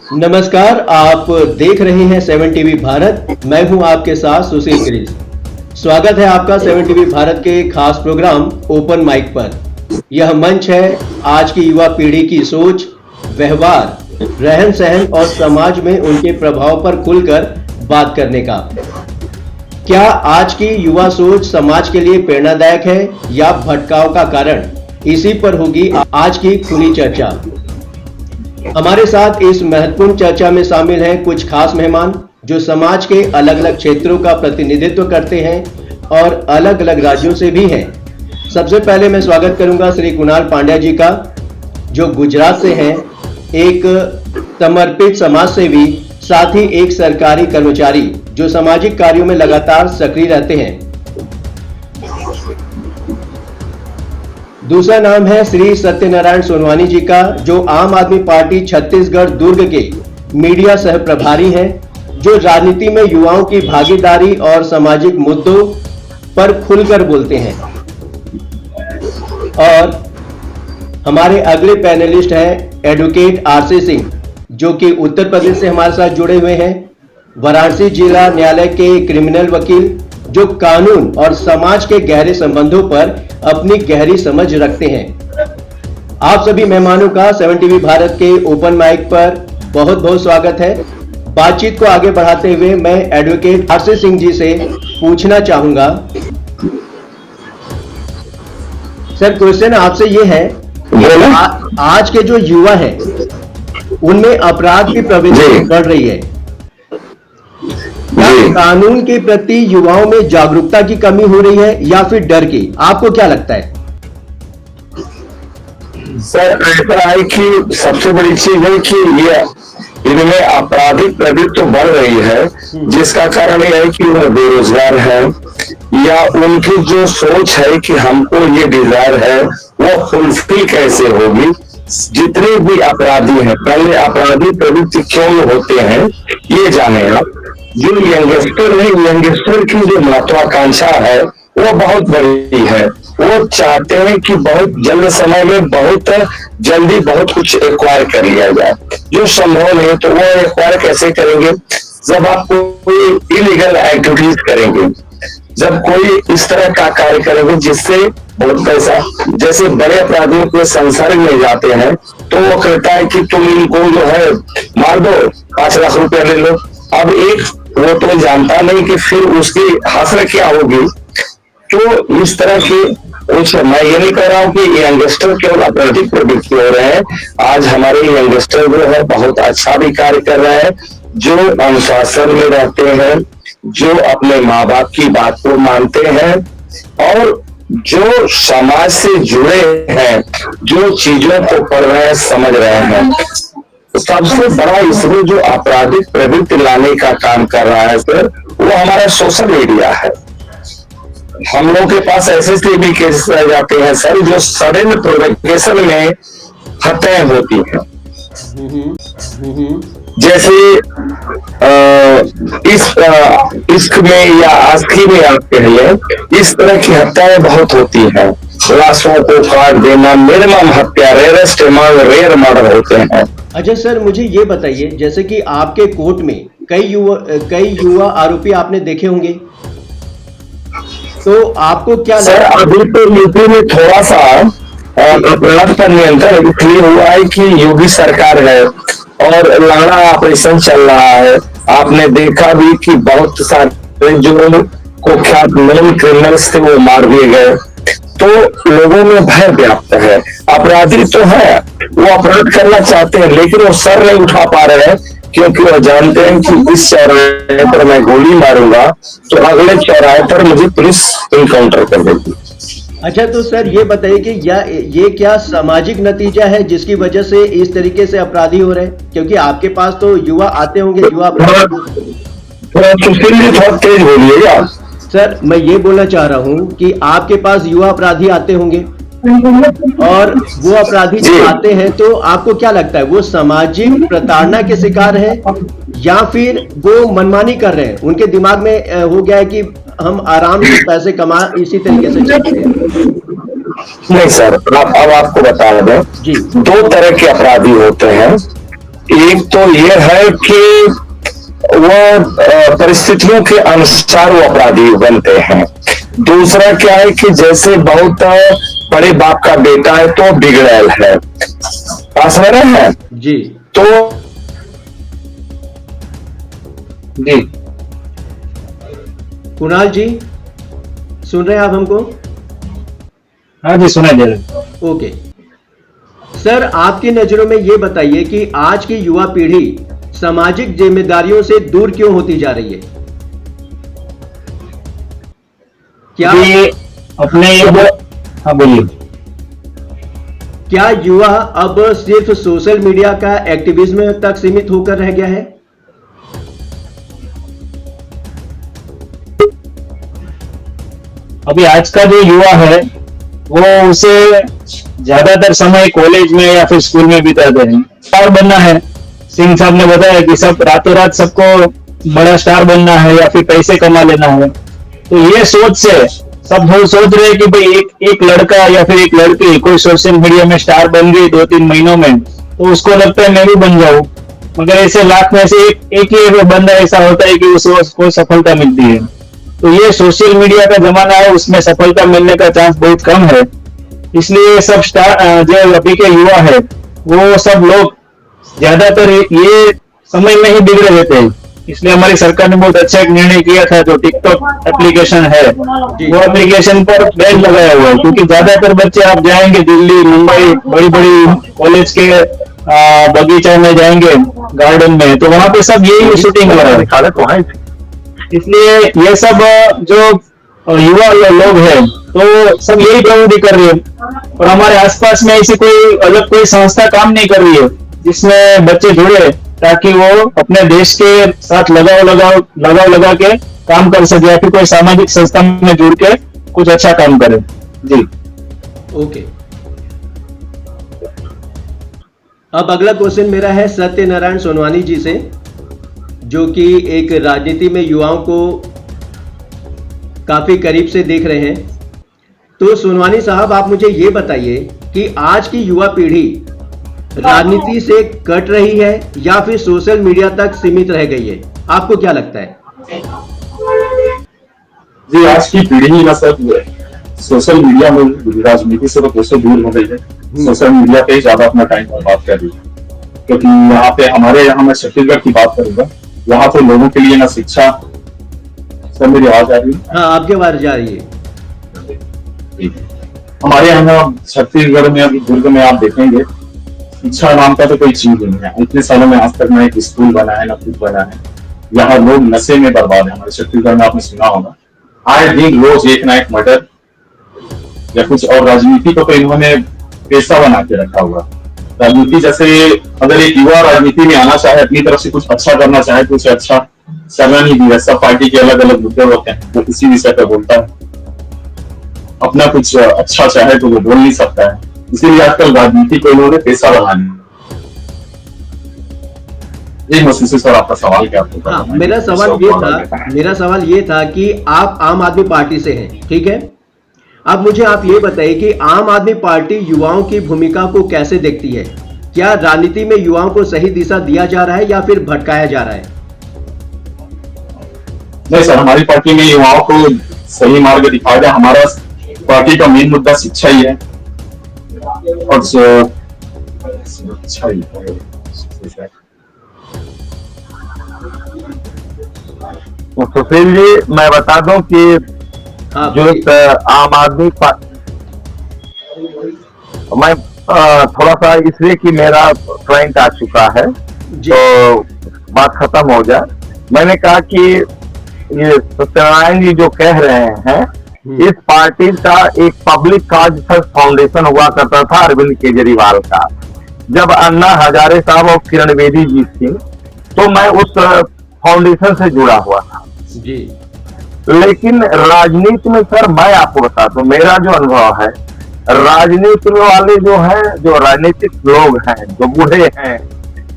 नमस्कार, आप देख रहे हैं 7 टीवी भारत। मैं हूं आपके साथ सुशील गिरीश। स्वागत है आपका 7 टीवी भारत के खास प्रोग्राम ओपन माइक पर। यह मंच है आज की युवा पीढ़ी की सोच, व्यवहार, रहन सहन और समाज में उनके प्रभाव पर खुलकर बात करने का। क्या आज की युवा सोच समाज के लिए प्रेरणादायक है या भटकाव का कारण? इसी पर होगी आज की खुली चर्चा। हमारे साथ इस महत्वपूर्ण चर्चा में शामिल हैं कुछ खास मेहमान जो समाज के अलग अलग क्षेत्रों का प्रतिनिधित्व करते हैं और अलग अलग राज्यों से भी हैं। सबसे पहले मैं स्वागत करूंगा श्री कुणाल पांड्या जी का, जो गुजरात से हैं, एक समर्पित समाज सेवी, साथ ही एक सरकारी कर्मचारी जो सामाजिक कार्यों में लगातार सक्रिय रहते हैं। दूसरा नाम है श्री सत्यनारायण सोनवानी जी का, जो आम आदमी पार्टी छत्तीसगढ़ दुर्ग के मीडिया सह प्रभारी हैं, जो राजनीति में युवाओं की भागीदारी और सामाजिक मुद्दों पर खुलकर बोलते हैं। और हमारे अगले पैनलिस्ट हैं एडवोकेट आरसी सिंह, जो कि उत्तर प्रदेश से हमारे साथ जुड़े हुए हैं, वाराणसी जिला न्यायालय के क्रिमिनल वकील, जो कानून और समाज के गहरे संबंधों पर अपनी गहरी समझ रखते हैं। आप सभी मेहमानों का 7 टीवी भारत के ओपन माइक पर बहुत बहुत स्वागत है। बातचीत को आगे बढ़ाते हुए मैं एडवोकेट आरसी सिंह जी से पूछना चाहूंगा। सर, क्वेश्चन आपसे ये है, आज के जो युवा हैं उनमें अपराध की प्रवृत्ति बढ़ रही है। क्या कानून के प्रति युवाओं में जागरूकता की कमी हो रही है या फिर डर की? आपको क्या लगता है? सर, ऐसा है कि सबसे बड़ी चीज है कि ये इनमें आपराधिक प्रवृत्ति तो बढ़ रही है, जिसका कारण यह है कि वह बेरोजगार है या उनकी जो सोच है कि हमको ये डिजायर है वो फुलफिल कैसे होगी। जितने भी अपराधी हैं, पहले अपराधी प्रवृत्ति क्यों होते हैं ये जाने आप। जो यंगस्टर है, यंगस्टर की जो महत्वाकांक्षा है वो बहुत बड़ी है। वो चाहते हैं कि बहुत जल्द समय में बहुत जल्दी बहुत कुछ एक्वायर कर लिया जाए। जो संभव नहीं तो वो एक्वायर कैसे करेंगे? जब आप कोई इलीगल एक्टिविटीज करेंगे, जब कोई इस तरह का कार्य करेंगे जिससे बहुत पैसा, जैसे बड़े अपराधियों के संसर्ग में जाते हैं तो वो कहता है कि तुम इनको जो है मार दो, 5 लाख रुपया ले लो। अब एक वो तो जानता नहीं कि फिर उसकी हासिल क्या होगी। तो इस तरह की कुछ, मैं ये नहीं कह रहा हूँ कि यंगस्टर केवल आपराधिक प्रवृत्ति हो रहे हैं। आज हमारे यंगस्टर जो है बहुत अच्छा भी कार्य कर रहे हैं, जो अनुशासन में रहते हैं, जो अपने माँ बाप की बात को मानते हैं और जो समाज से जुड़े हैं, जो चीजों को पढ़ रहे हैं, समझ रहे हैं। सबसे बड़ा इसमें जो आपराधिक प्रवृत्ति लाने का काम कर रहा है सर, वो हमारा सोशल मीडिया है। हम लोग के पास ऐसे भी केसेस आ जाते हैं सर, जो सडन प्रोवोकेशन में हत्याएं होती हैं। जैसे इश्क में या आस्की में आप कह लें, इस तरह की हत्याएं बहुत होती हैं। लाशों को काट देना, निर्मम हत्या, रेयरेस्ट रेयर मर्डर होते हैं। अच्छा सर, मुझे ये बताइए, जैसे कि आपके कोर्ट में कई युवा आरोपी आपने देखे होंगे, तो आपको क्या सर अभी तो यूपी में थोड़ा सा अपराध पर नियंत्रण इसलिए हुआ है कि योगी सरकार है और लाड़ा ऑपरेशन चल रहा है। आपने देखा भी कि बहुत सारे जो कुख्यात मेन क्रिमिनल्स थे वो मार दिए गए। तो लोगों में भय व्याप्त है। अपराधी तो है, वो अपराध करना चाहते हैं लेकिन वो सर नहीं उठा पा रहे हैं, क्योंकि वो जानते हैं कि इस चौराहे पर मैं गोली मारूंगा तो अगले चौराहे पर मुझे पुलिस इनकाउंटर कर देगी। अच्छा, तो सर ये बताइए कि ये क्या सामाजिक नतीजा है जिसकी वजह से इस तरीके से अपराधी हो रहे हैं? क्योंकि आपके पास तो युवा आते होंगे, युवा थोड़ा तेज बोलिएगा। सर, मैं ये बोलना चाह रहा हूँ कि आपके पास युवा अपराधी आते होंगे और वो अपराधी जो आते हैं, तो आपको क्या लगता है वो सामाजिक प्रताड़ना के शिकार है या फिर वो मनमानी कर रहे हैं? उनके दिमाग में हो गया है कि हम आराम से पैसे कमा इसी तरीके से चलते हैं। नहीं सर, अब आपको बता दें, 2 तरह के अपराधी होते हैं। एक तो ये है कि वो परिस्थितियों के अनुसार वो अपराधी बनते हैं। दूसरा क्या है कि जैसे बहुत बड़े बाप का बेटा है तो बिगड़ैल है, पास में रहे हैं जी तो जी। कुणाल जी, सुन रहे हैं आप हमको? हाँ जी, सुनाई दे रहा है। ओके सर, आपकी नजरों में ये बताइए कि आज की युवा पीढ़ी सामाजिक जिम्मेदारियों से दूर क्यों होती जा रही है? क्या ये अपने हाँ बोलिए। क्या युवा अब सिर्फ सोशल मीडिया का एक्टिविज्म तक सीमित होकर रह गया है? अभी आज का जो युवा है वो उसे ज्यादातर समय कॉलेज में या फिर स्कूल में बिताते हैं। स्टार बनना है, सिंह साहब ने बताया कि सब रातों रात सबको बड़ा स्टार बनना है या फिर पैसे कमा लेना है। तो ये सोच से सब लोग सोच रहे हैं कि भाई एक लड़का या फिर एक लड़की कोई सोशल मीडिया में स्टार बन गई 2-3 महीनों में, तो उसको लगता है मैं भी बन जाऊं। मगर ऐसे लाख में से एक ही बंदा ऐसा होता है कि उसको सफलता मिलती है। तो ये सोशल मीडिया का जमाना है, उसमें सफलता मिलने का चांस बहुत कम है। इसलिए सब स्टार जो अभी के युवा है वो सब लोग ज्यादातर ये समय में ही बिगड़े रहते हैं। इसलिए हमारी सरकार ने बहुत अच्छा एक निर्णय किया था, जो टिकटॉक एप्लीकेशन है वो एप्लीकेशन पर बैन लगाया हुआ है। क्योंकि ज्यादातर बच्चे आप जाएंगे दिल्ली, मुंबई, बड़ी बड़ी कॉलेज के बगीचा में जाएंगे, गार्डन में, तो वहां पे सब यही शूटिंग हो रहा है। इसलिए ये सब जो युवा लोग हैं तो सब यही प्रवृत्ति कर रही है। और हमारे आसपास में ऐसी कोई अलग कोई संस्था काम नहीं कर रही है जिसमें बच्चे जुड़े, ताकि वो अपने देश के साथ लगाव लगा के काम कर सके या फिर कोई सामाजिक संस्था में जुड़ के कुछ अच्छा काम करे। जी ओके, अब अगला क्वेश्चन मेरा है सत्यनारायण सोनवानी जी से, जो कि एक राजनीति में युवाओं को काफी करीब से देख रहे हैं। तो सोनवानी साहब, आप मुझे ये बताइए कि आज की युवा पीढ़ी राजनीति से कट रही है या फिर सोशल मीडिया तक सीमित रह गई है? आपको क्या लगता है? जी, आज की पीढ़ी ना सर सोशल मीडिया में राजनीति से तो कैसे दूर हो गई है। सोशल मीडिया पे ही ज्यादा अपना टाइम बर्बाद कर रही है। क्योंकि यहाँ पे हमारे यहाँ मैं छत्तीसगढ़ की बात करूंगा, यहाँ पे लोगों के लिए ना शिक्षा। सर मेरी आवाज आ रही है? हाँ, आपकी आवाज जा रही है। हमारे यहाँ छत्तीसगढ़ में अभी दुर्ग में आप देखेंगे शिक्षा नाम का तो कोई चीज नहीं है। इतने सालों में आज तक ना एक स्कूल बना है ना कुछ बना है। यहाँ लोग नशे में बर्बाद है। हमारे छत्तीसगढ़ में आपने सुना होगा आए दिन रोज एक ना एक मर्डर या कुछ। और राजनीति को तो इन्होंने पेशा बना के रखा हुआ। राजनीति जैसे अगर एक युवा राजनीति में आना चाहे, अपनी तरफ से कुछ अच्छा करना चाहे तो उसे अच्छा करना नहीं दिया। सब पार्टी के अलग अलग मुद्दे होते हैं, वो किसी विषय पर बोलता है। अपना कुछ अच्छा चाहे तो वो बोल नहीं सकता है। इसीलिए आजकल राजनीति को इन्होंने पेशा बना लिया। एक महसूस सर आपका सवाल क्या था? हाँ, मेरा सवाल ये था कि आप आम आदमी पार्टी से हैं, ठीक है? अब मुझे आप ये बताइए कि आम आदमी पार्टी युवाओं की भूमिका को कैसे देखती है? क्या राजनीति में युवाओं को सही दिशा दिया जा रहा है या फिर भटकाया जा रहा है? नहीं सर, हमारी पार्टी में युवाओं को सही मार्ग दिखाया जाए। हमारा पार्टी का मेन मुद्दा शिक्षा ही है। और शिक्षा ही है। तो सुशील जी, मैं बता दूं कि जो आम आदमी मैं थोड़ा सा इसलिए कि मेरा क्लाइंट आ चुका है तो बात खत्म हो जाए। मैंने कहा कि ये सत्यनारायण जी जो कह रहे हैं, इस पार्टी का एक पब्लिक काज फाउंडेशन हुआ करता था अरविंद केजरीवाल का। जब अन्ना हजारे साहब और किरण बेदी जी थी तो मैं उस फाउंडेशन से जुड़ा हुआ था जी। लेकिन राजनीति में सर मैं आपको बता दूं, मेरा जो अनुभव है, राजनीति वाले जो हैं, जो राजनीतिक लोग हैं, जो बूढ़े हैं,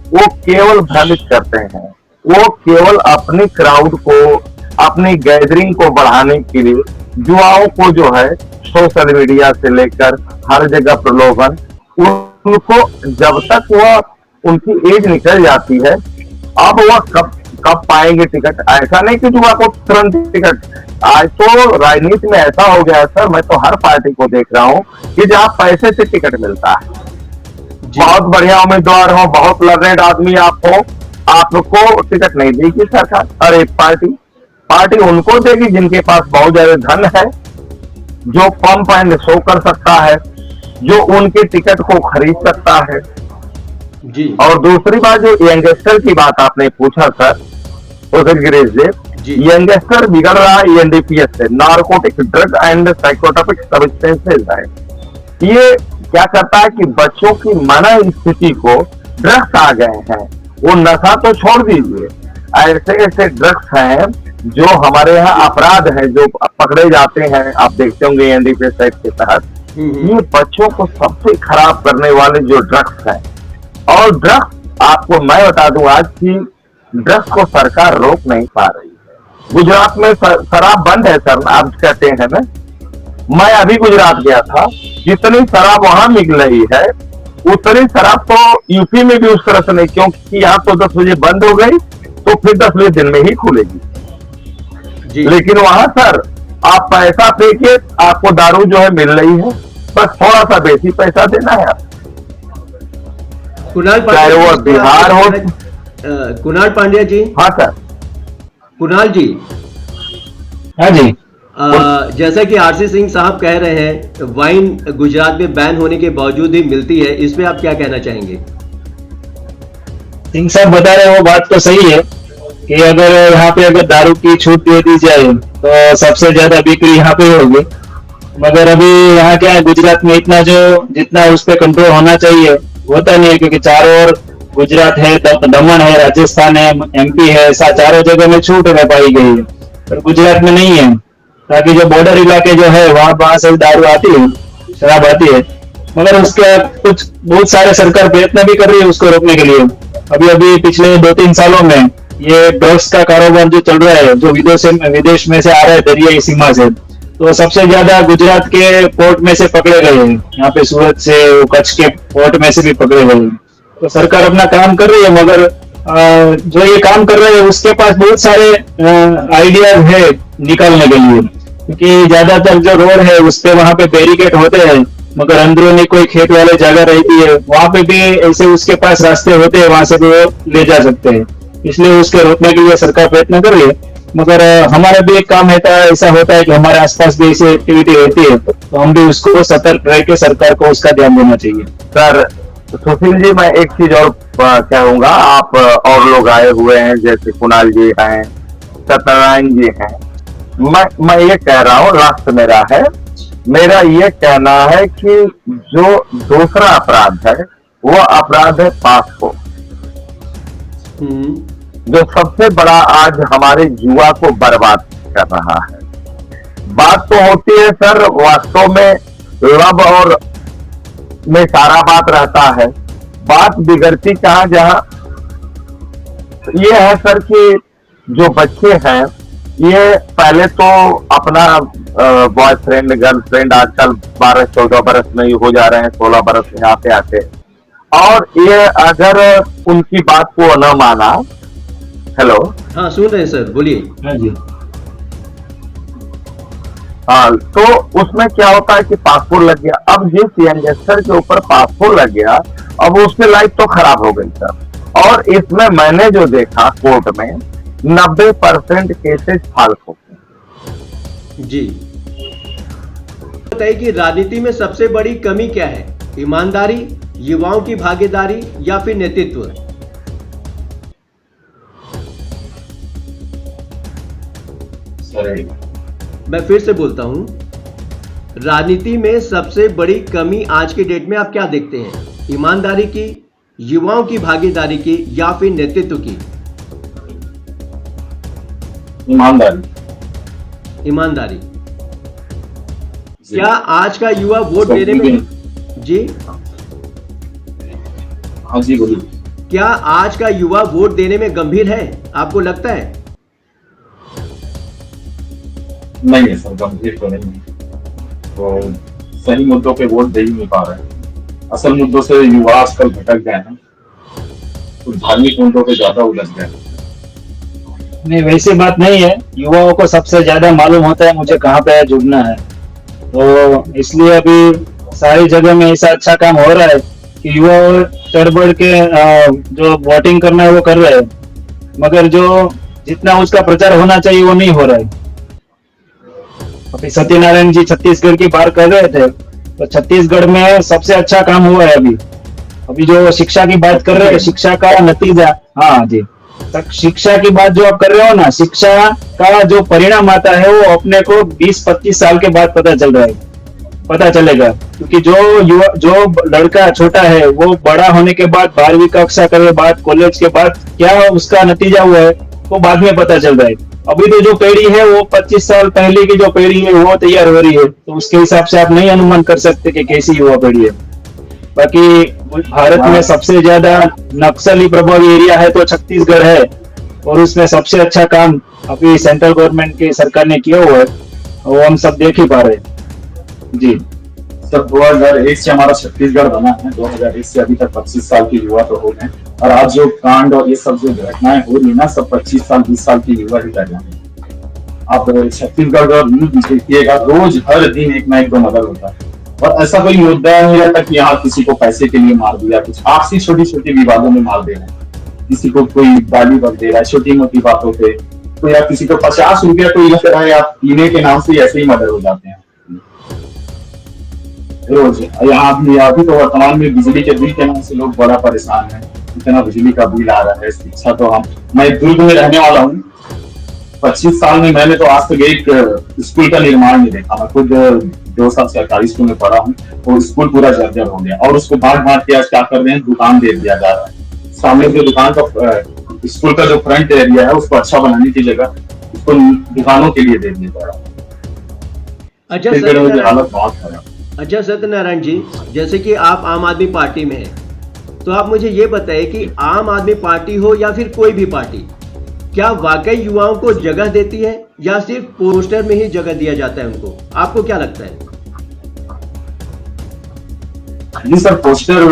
वो केवल भ्रमित करते हैं। वो केवल अपनी क्राउड को, अपनी गैदरिंग को बढ़ाने के लिए युवाओं को जो है सोशल मीडिया से लेकर हर जगह प्रलोभन, उनको जब तक वह उनकी एज निकल जाती है, अब वह कब कब पाएंगे टिकट? ऐसा नहीं कि जुआ को तुरंत टिकट। आज तो राजनीति में ऐसा हो गया है सर, मैं तो हर पार्टी को देख रहा हूँ कि जहाँ पैसे से टिकट मिलता है, बहुत बढ़िया उम्मीदवार हो, बहुत लर्नेड आदमी आप हो, आपको टिकट नहीं देगी सरकार। और एक पार्टी उनको देगी जिनके पास बहुत ज्यादा धन है, जो पंप एंड शो कर सकता है, जो उनके टिकट को खरीद सकता है जी। और दूसरी बात, जो यंगस्टर की बात आपने पूछा सर, उधर गिरीश जी, यंगस्टर बिगड़ रहा है एनडीपीएस से, narcotic drug and psychotropic substances है। ये क्या करता है कि बच्चों की मन स्थिति को, ड्रग्स आ गए हैं, वो नशा तो छोड़ दीजिए, ऐसे ऐसे ड्रग्स हैं जो हमारे यहाँ अपराध है, जो पकड़े जाते हैं, आप देखते होंगे एनडीपीएस एक्ट के तहत। ये बच्चों को सबसे खराब करने वाले जो ड्रग्स हैं, और ड्रग्स आपको मैं बता दूं आज की ड्रग्स को सरकार रोक नहीं पा रही है। गुजरात में शराब बंद है सर, आप कहते हैं ना, मैं अभी गुजरात गया था, जितनी शराब वहां मिल रही है उतनी शराब तो यूपी में भी उस तरह से नहीं, क्योंकि यहाँ तो 10 बजे बंद हो गई तो फिर 10 बजे दिन में ही खुलेगी जी। लेकिन वहां सर आप पैसा फेंकिए, आपको दारू जो है मिल रही है, बस थोड़ा सा बेसी पैसा देना है आपको। कुणाल चाहे वो बिहार हो। कुणाल पांड्या जी। हाँ सर। कुणाल जी। हाँ जी। जैसा कि आरसी सिंह साहब कह रहे हैं, वाइन गुजरात में बैन होने के बावजूद ही मिलती है, इस पे आप क्या कहना चाहेंगे? सिंह साहब बता रहे हैं वो बात तो सही है कि अगर यहाँ पे अगर दारू की छूट दे दी जाए तो सबसे ज्यादा बिक्री यहाँ पे होगी, मगर अभी यहाँ क्या है, गुजरात में इतना जो जितना उस पर कंट्रोल होना चाहिए होता नहीं है, क्योंकि चारों ओर गुजरात है, दमन है, राजस्थान है, एमपी है, ऐसा चारों जगह में छूट में पाई गई है, पर गुजरात में नहीं है। ताकि जो बॉर्डर इलाके जो है वहां से दारू आती है, शराब आती है, मगर उसका कुछ बहुत सारे सरकार प्रयत्न भी कर रही है उसको रोकने के लिए। अभी पिछले 2-3 सालों में ये ड्रग्स का कारोबार जो चल रहा है, जो विदेश में से आ रहा है दरियाई सीमा से, तो सबसे ज्यादा गुजरात के पोर्ट में से पकड़े गए हैं, यहाँ पे सूरत से, कच्छ के पोर्ट में से भी पकड़े गए हैं। तो सरकार अपना काम कर रही है, मगर जो ये काम कर रहे हैं उसके पास बहुत सारे आइडियाज है निकालने के लिए, क्योंकि ज्यादातर जो रोड है उस पे वहां पे बैरिकेड होते हैं, मगर अंदरूनी कोई खेत वाले जगह रहती है वहां पे भी ऐसे उसके पास रास्ते होते हैं, वहां से भी वो ले जा सकते हैं। इसलिए उसके रोकने के लिए सरकार प्रयत्न कर रही है, मगर हमारा भी एक काम ऐसा होता है कि हमारे आसपास भी ऐसी एक्टिविटी रहती है, तो हम भी उसको सतर्क रह के सरकार को उसका ध्यान देना चाहिए। सर सुशील जी, मैं एक चीज और कहूंगा, आप और लोग आए हुए हैं, जैसे कुणाल जी हैं, सत्यनारायण जी हैं, मैं ये कह रहा हूँ, राष्ट्र मेरा ये कहना है कि जो दूसरा अपराध है वो अपराध है पासपोर्ट, जो सबसे बड़ा आज हमारे युवा को बर्बाद कर रहा है। बात तो होती है सर, वास्तव में लब और में सारा बात रहता है, बात बिगड़ती कहाँ, जहां ये है सर कि जो बच्चे हैं ये पहले तो अपना बॉयफ्रेंड गर्लफ्रेंड आजकल 12-14 बरस में ही हो जा रहे हैं, 16 बरस में आते, और ये अगर उनकी बात को न माना। हेलो, हाँ सुन रहे हैं सर, बोलिए। हाँ जी। हाँ, तो उसमें क्या होता है कि पासपोर्ट लग गया, अब जिस यंगस्टर के ऊपर पासपोर्ट लग गया, अब उसकी लाइफ तो खराब हो गई सर। और इसमें मैंने जो देखा कोर्ट में 90% केसेस फाल्स होते जी। बताइए कि राजनीति में सबसे बड़ी कमी क्या है? ईमानदारी, युवाओं की भागीदारी या फिर नेतृत्व? मैं फिर से बोलता हूं, राजनीति में सबसे बड़ी कमी आज के डेट में आप क्या देखते हैं? ईमानदारी की, युवाओं की भागीदारी की या फिर नेतृत्व की? ईमानदारी। क्या आज का युवा वोट देने में जी? हाँ जी बोलिए। क्या आज का युवा वोट देने में गंभीर है, आपको लगता है? नहीं है सर, गंभीर तो नहीं है, तो सही मुद्दों पे वोट दे ही नहीं पा रहे हैं। असल मुद्दों से युवा आजकल भटक गए हैं, कुछ धार्मिक मुद्दों पे ज्यादा उलझ गए। नहीं, वैसी बात नहीं है। युवाओं को सबसे ज्यादा मालूम होता है मुझे कहाँ पे जुड़ना है, तो इसलिए अभी सारी जगह में ऐसा अच्छा काम हो रहा है कि युवा चढ़ बढ़ के जो वोटिंग करना है वो कर रहे हैं, मगर जो जितना उसका प्रचार होना चाहिए वो नहीं हो रहा है। अभी सत्यनारायण जी छत्तीसगढ़ की बात कर रहे थे, तो छत्तीसगढ़ में सबसे अच्छा काम हुआ है अभी। अभी जो शिक्षा की बात कर रहे हैं, शिक्षा का नतीजा, हाँ जी, शिक्षा की बात जो आप कर रहे हो ना, शिक्षा का जो परिणाम आता है वो अपने को 20-25 साल के बाद पता चलेगा, क्योंकि जो लड़का छोटा है वो बड़ा होने के बाद 12वीं कक्षा के बाद कॉलेज के बाद क्या उसका नतीजा हुआ है वो बाद में पता चल रहा है। अभी तो जो पीढ़ी है वो 25 साल पहले की जो पीढ़ी है वो तैयार हो रही है, तो उसके हिसाब से आप नहीं अनुमान कर सकते कि कैसी युवा पीढ़ी है। बाकी भारत में सबसे ज्यादा नक्सली प्रभावी एरिया है तो छत्तीसगढ़ है, और उसमें सबसे अच्छा काम अभी सेंट्रल गवर्नमेंट की सरकार ने किया हुआ है, वो हम सब देख ही पा रहे हैं जी। सर 2001 से हमारा छत्तीसगढ़ बना है, 2001 से अभी तक 25 साल की युवा तो हो गए, और आज जो कांड और ये सब जो घटनाएं हो रही ना, सब 25 साल 20 साल की युवा ही कर रहे हैं। आप छत्तीसगढ़ का न्यूज़ देखिएगा, रोज हर दिन एक ना एक तो मर्डर होता है, और ऐसा कोई मुद्दा नहीं रहता कि यहाँ किसी को पैसे के लिए मार दिया, कुछ आपसी छोटी छोटी विवादों में मार दे रहे हैं, किसी को कोई गाली बक दे रहा है छोटी मोटी बातों पे, तो या किसी को 50 रुपया कोई लग रहा है या पीने के नाम से ऐसे ही मर्डर हो जाते हैं रोज। यहाँ अभी तो वर्तमान में बिजली के बिल के नाम से लोग बड़ा परेशान है, इतना बिजली का बिल आ रहा है। शिक्षा तो मैं दुर्ग में रहने वाला हूँ, 25 साल में मैंने तो आज तक एक स्कूल का निर्माण नहीं देखा। मैं खुद 2 साल सरकारी स्कूल में पढ़ा हूँ, और स्कूल पूरा जर्जर हो गया, और उसको बांट के आज क्या कर रहे हैं, दुकान दे दिया जा रहा है। सामने जो दुकान का स्कूल का जो फ्रंट एरिया है उसको अच्छा बनाने की जगह उसको दुकानों के लिए दे दिया जा रहा है। हालत बहुत खराब। अच्छा सत्यनारायण जी, जैसे कि आप आम आदमी पार्टी में हैं, तो आप मुझे ये बताइए कि आम आदमी पार्टी हो या फिर कोई भी पार्टी, क्या वाकई युवाओं को जगह देती है या सिर्फ पोस्टर में ही जगह दिया जाता है उनको? आपको क्या लगता है? जी सर, पोस्टर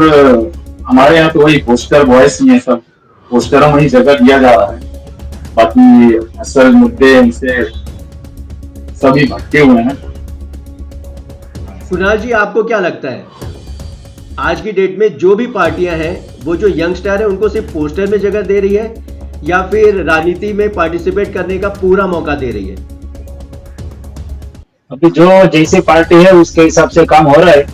हमारे यहाँ तो वही पोस्टर बॉयस ही है, सब पोस्टरों में ही जगह दिया जा रहा है, बाकी असल मुद्दे इनसे सभी भटके हुए हैं। कुणाल जी, आपको क्या लगता है आज की डेट में जो भी पार्टियां हैं वो जो यंगस्टर है उनको सिर्फ पोस्टर में जगह दे रही है या फिर राजनीति में पार्टिसिपेट करने का पूरा मौका दे रही है? अभी जो जैसी पार्टी है उसके हिसाब से काम हो रहा है।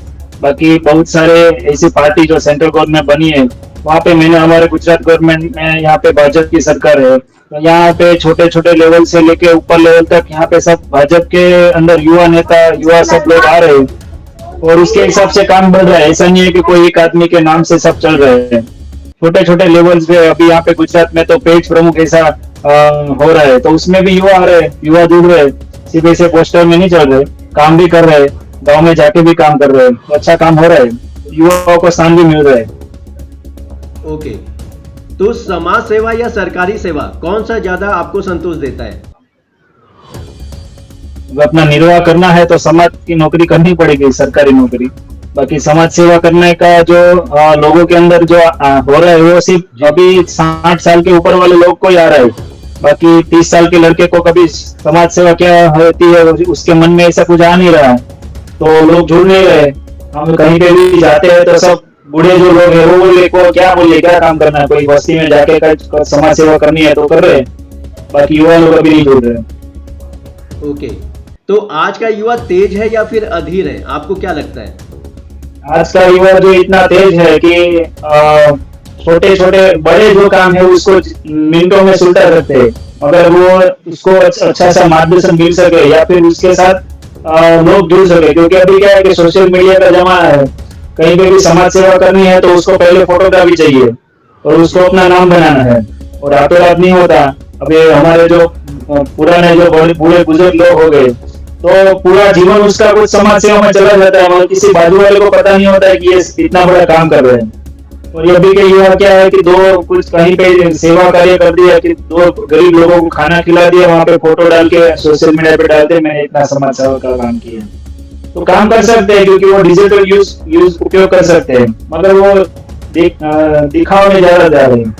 बाकी बहुत सारे ऐसी पार्टी जो सेंट्रल गवर्नमेंट बनी है वहाँ पे, मैंने हमारे गुजरात गवर्नमेंट में यहाँ पे भाजपा की सरकार है, तो यहाँ पे छोटे छोटे लेवल से लेके ऊपर लेवल तक यहाँ पे सब भाजपा के अंदर युवा नेता युवा सब लोग आ रहे हैं, और उसके हिसाब से काम बढ़ रहा है। ऐसा नहीं है कि कोई एक आदमी के नाम से सब चल रहे हैं, छोटे छोटे लेवल्स पे। अभी यहाँ पे गुजरात में तो पेज प्रमुख ऐसा हो रहा है, तो उसमें भी युवा आ रहे हैं, युवा जुड़ रहे हैं, सीधे से पोस्टर में नहीं चल रहे, काम भी कर रहे हैं, गाँव में जाके भी काम कर रहे हैं, तो अच्छा काम हो रहा है, युवाओं को स्थान भी मिल रहा है। ओके, तो समाज सेवा या सरकारी सेवा कौन सा ज्यादा आपको संतोष देता है? अपना निर्वाह करना है तो समाज की नौकरी करनी पड़ेगी, सरकारी नौकरी। बाकी समाज सेवा करने का जो लोगों के अंदर जो हो रहा है वो सिर्फ अभी 60 साल के ऊपर वाले लोग को ही आ रहा है। बाकी 30 साल के लड़के को कभी समाज सेवा क्या होती है उसके मन में ऐसा कुछ आ नहीं रहा, तो लोग जुड़ नहीं रहे। हम कहीं पे भी जाते हैं तो सब बूढ़े जो लोग हैं वो बोले को क्या बोले क्या काम करना है, कोई बस्ती में जाके समाज सेवा करनी है तो कर रहे हैं, बाकी युवा लोग अभी नहीं जुड़ रहे। ओके, तो आज का युवा तेज है या फिर अधीर है, आपको क्या लगता है? आज का युवा जो इतना तेज है कि छोटे छोटे बड़े जो काम है उसको मिनटों में सुलटा करते हैं, अगर वो उसको अच्छा सा मार्गदर्शन मिल सके या फिर उसके साथ लोग जुड़ सके। क्योंकि अभी क्या है कि सोशल मीडिया का जमाना है, कहीं पे भी समाज सेवा करनी है तो उसको पहले फोटोग्राफी चाहिए और उसको अपना नाम बनाना है, और रातों रात नहीं होता। अभी हमारे जो पुराने जो बूढ़े बुजुर्ग लोग हो गए तो पूरा जीवन उसका कुछ समाज सेवा में चला जाता है, मगर किसी बाजू वाले को पता नहीं होता है कि ये इतना बड़ा काम कर रहे हैं। और अभी के युवा क्या है कि दो कुछ कहीं पे सेवा कार्य कर दिया कि 2 गरीब लोगों को खाना खिला दिया, वहां पे फोटो डाल के सोशल मीडिया पे डालते मैंने इतना समाज सेवा का काम किया। तो काम कर सकते हैं क्योंकि वो डिजिटल यूज उपयोग कर सकते हैं, मगर वो दिखाव में ज्यादा जा रहे हैं।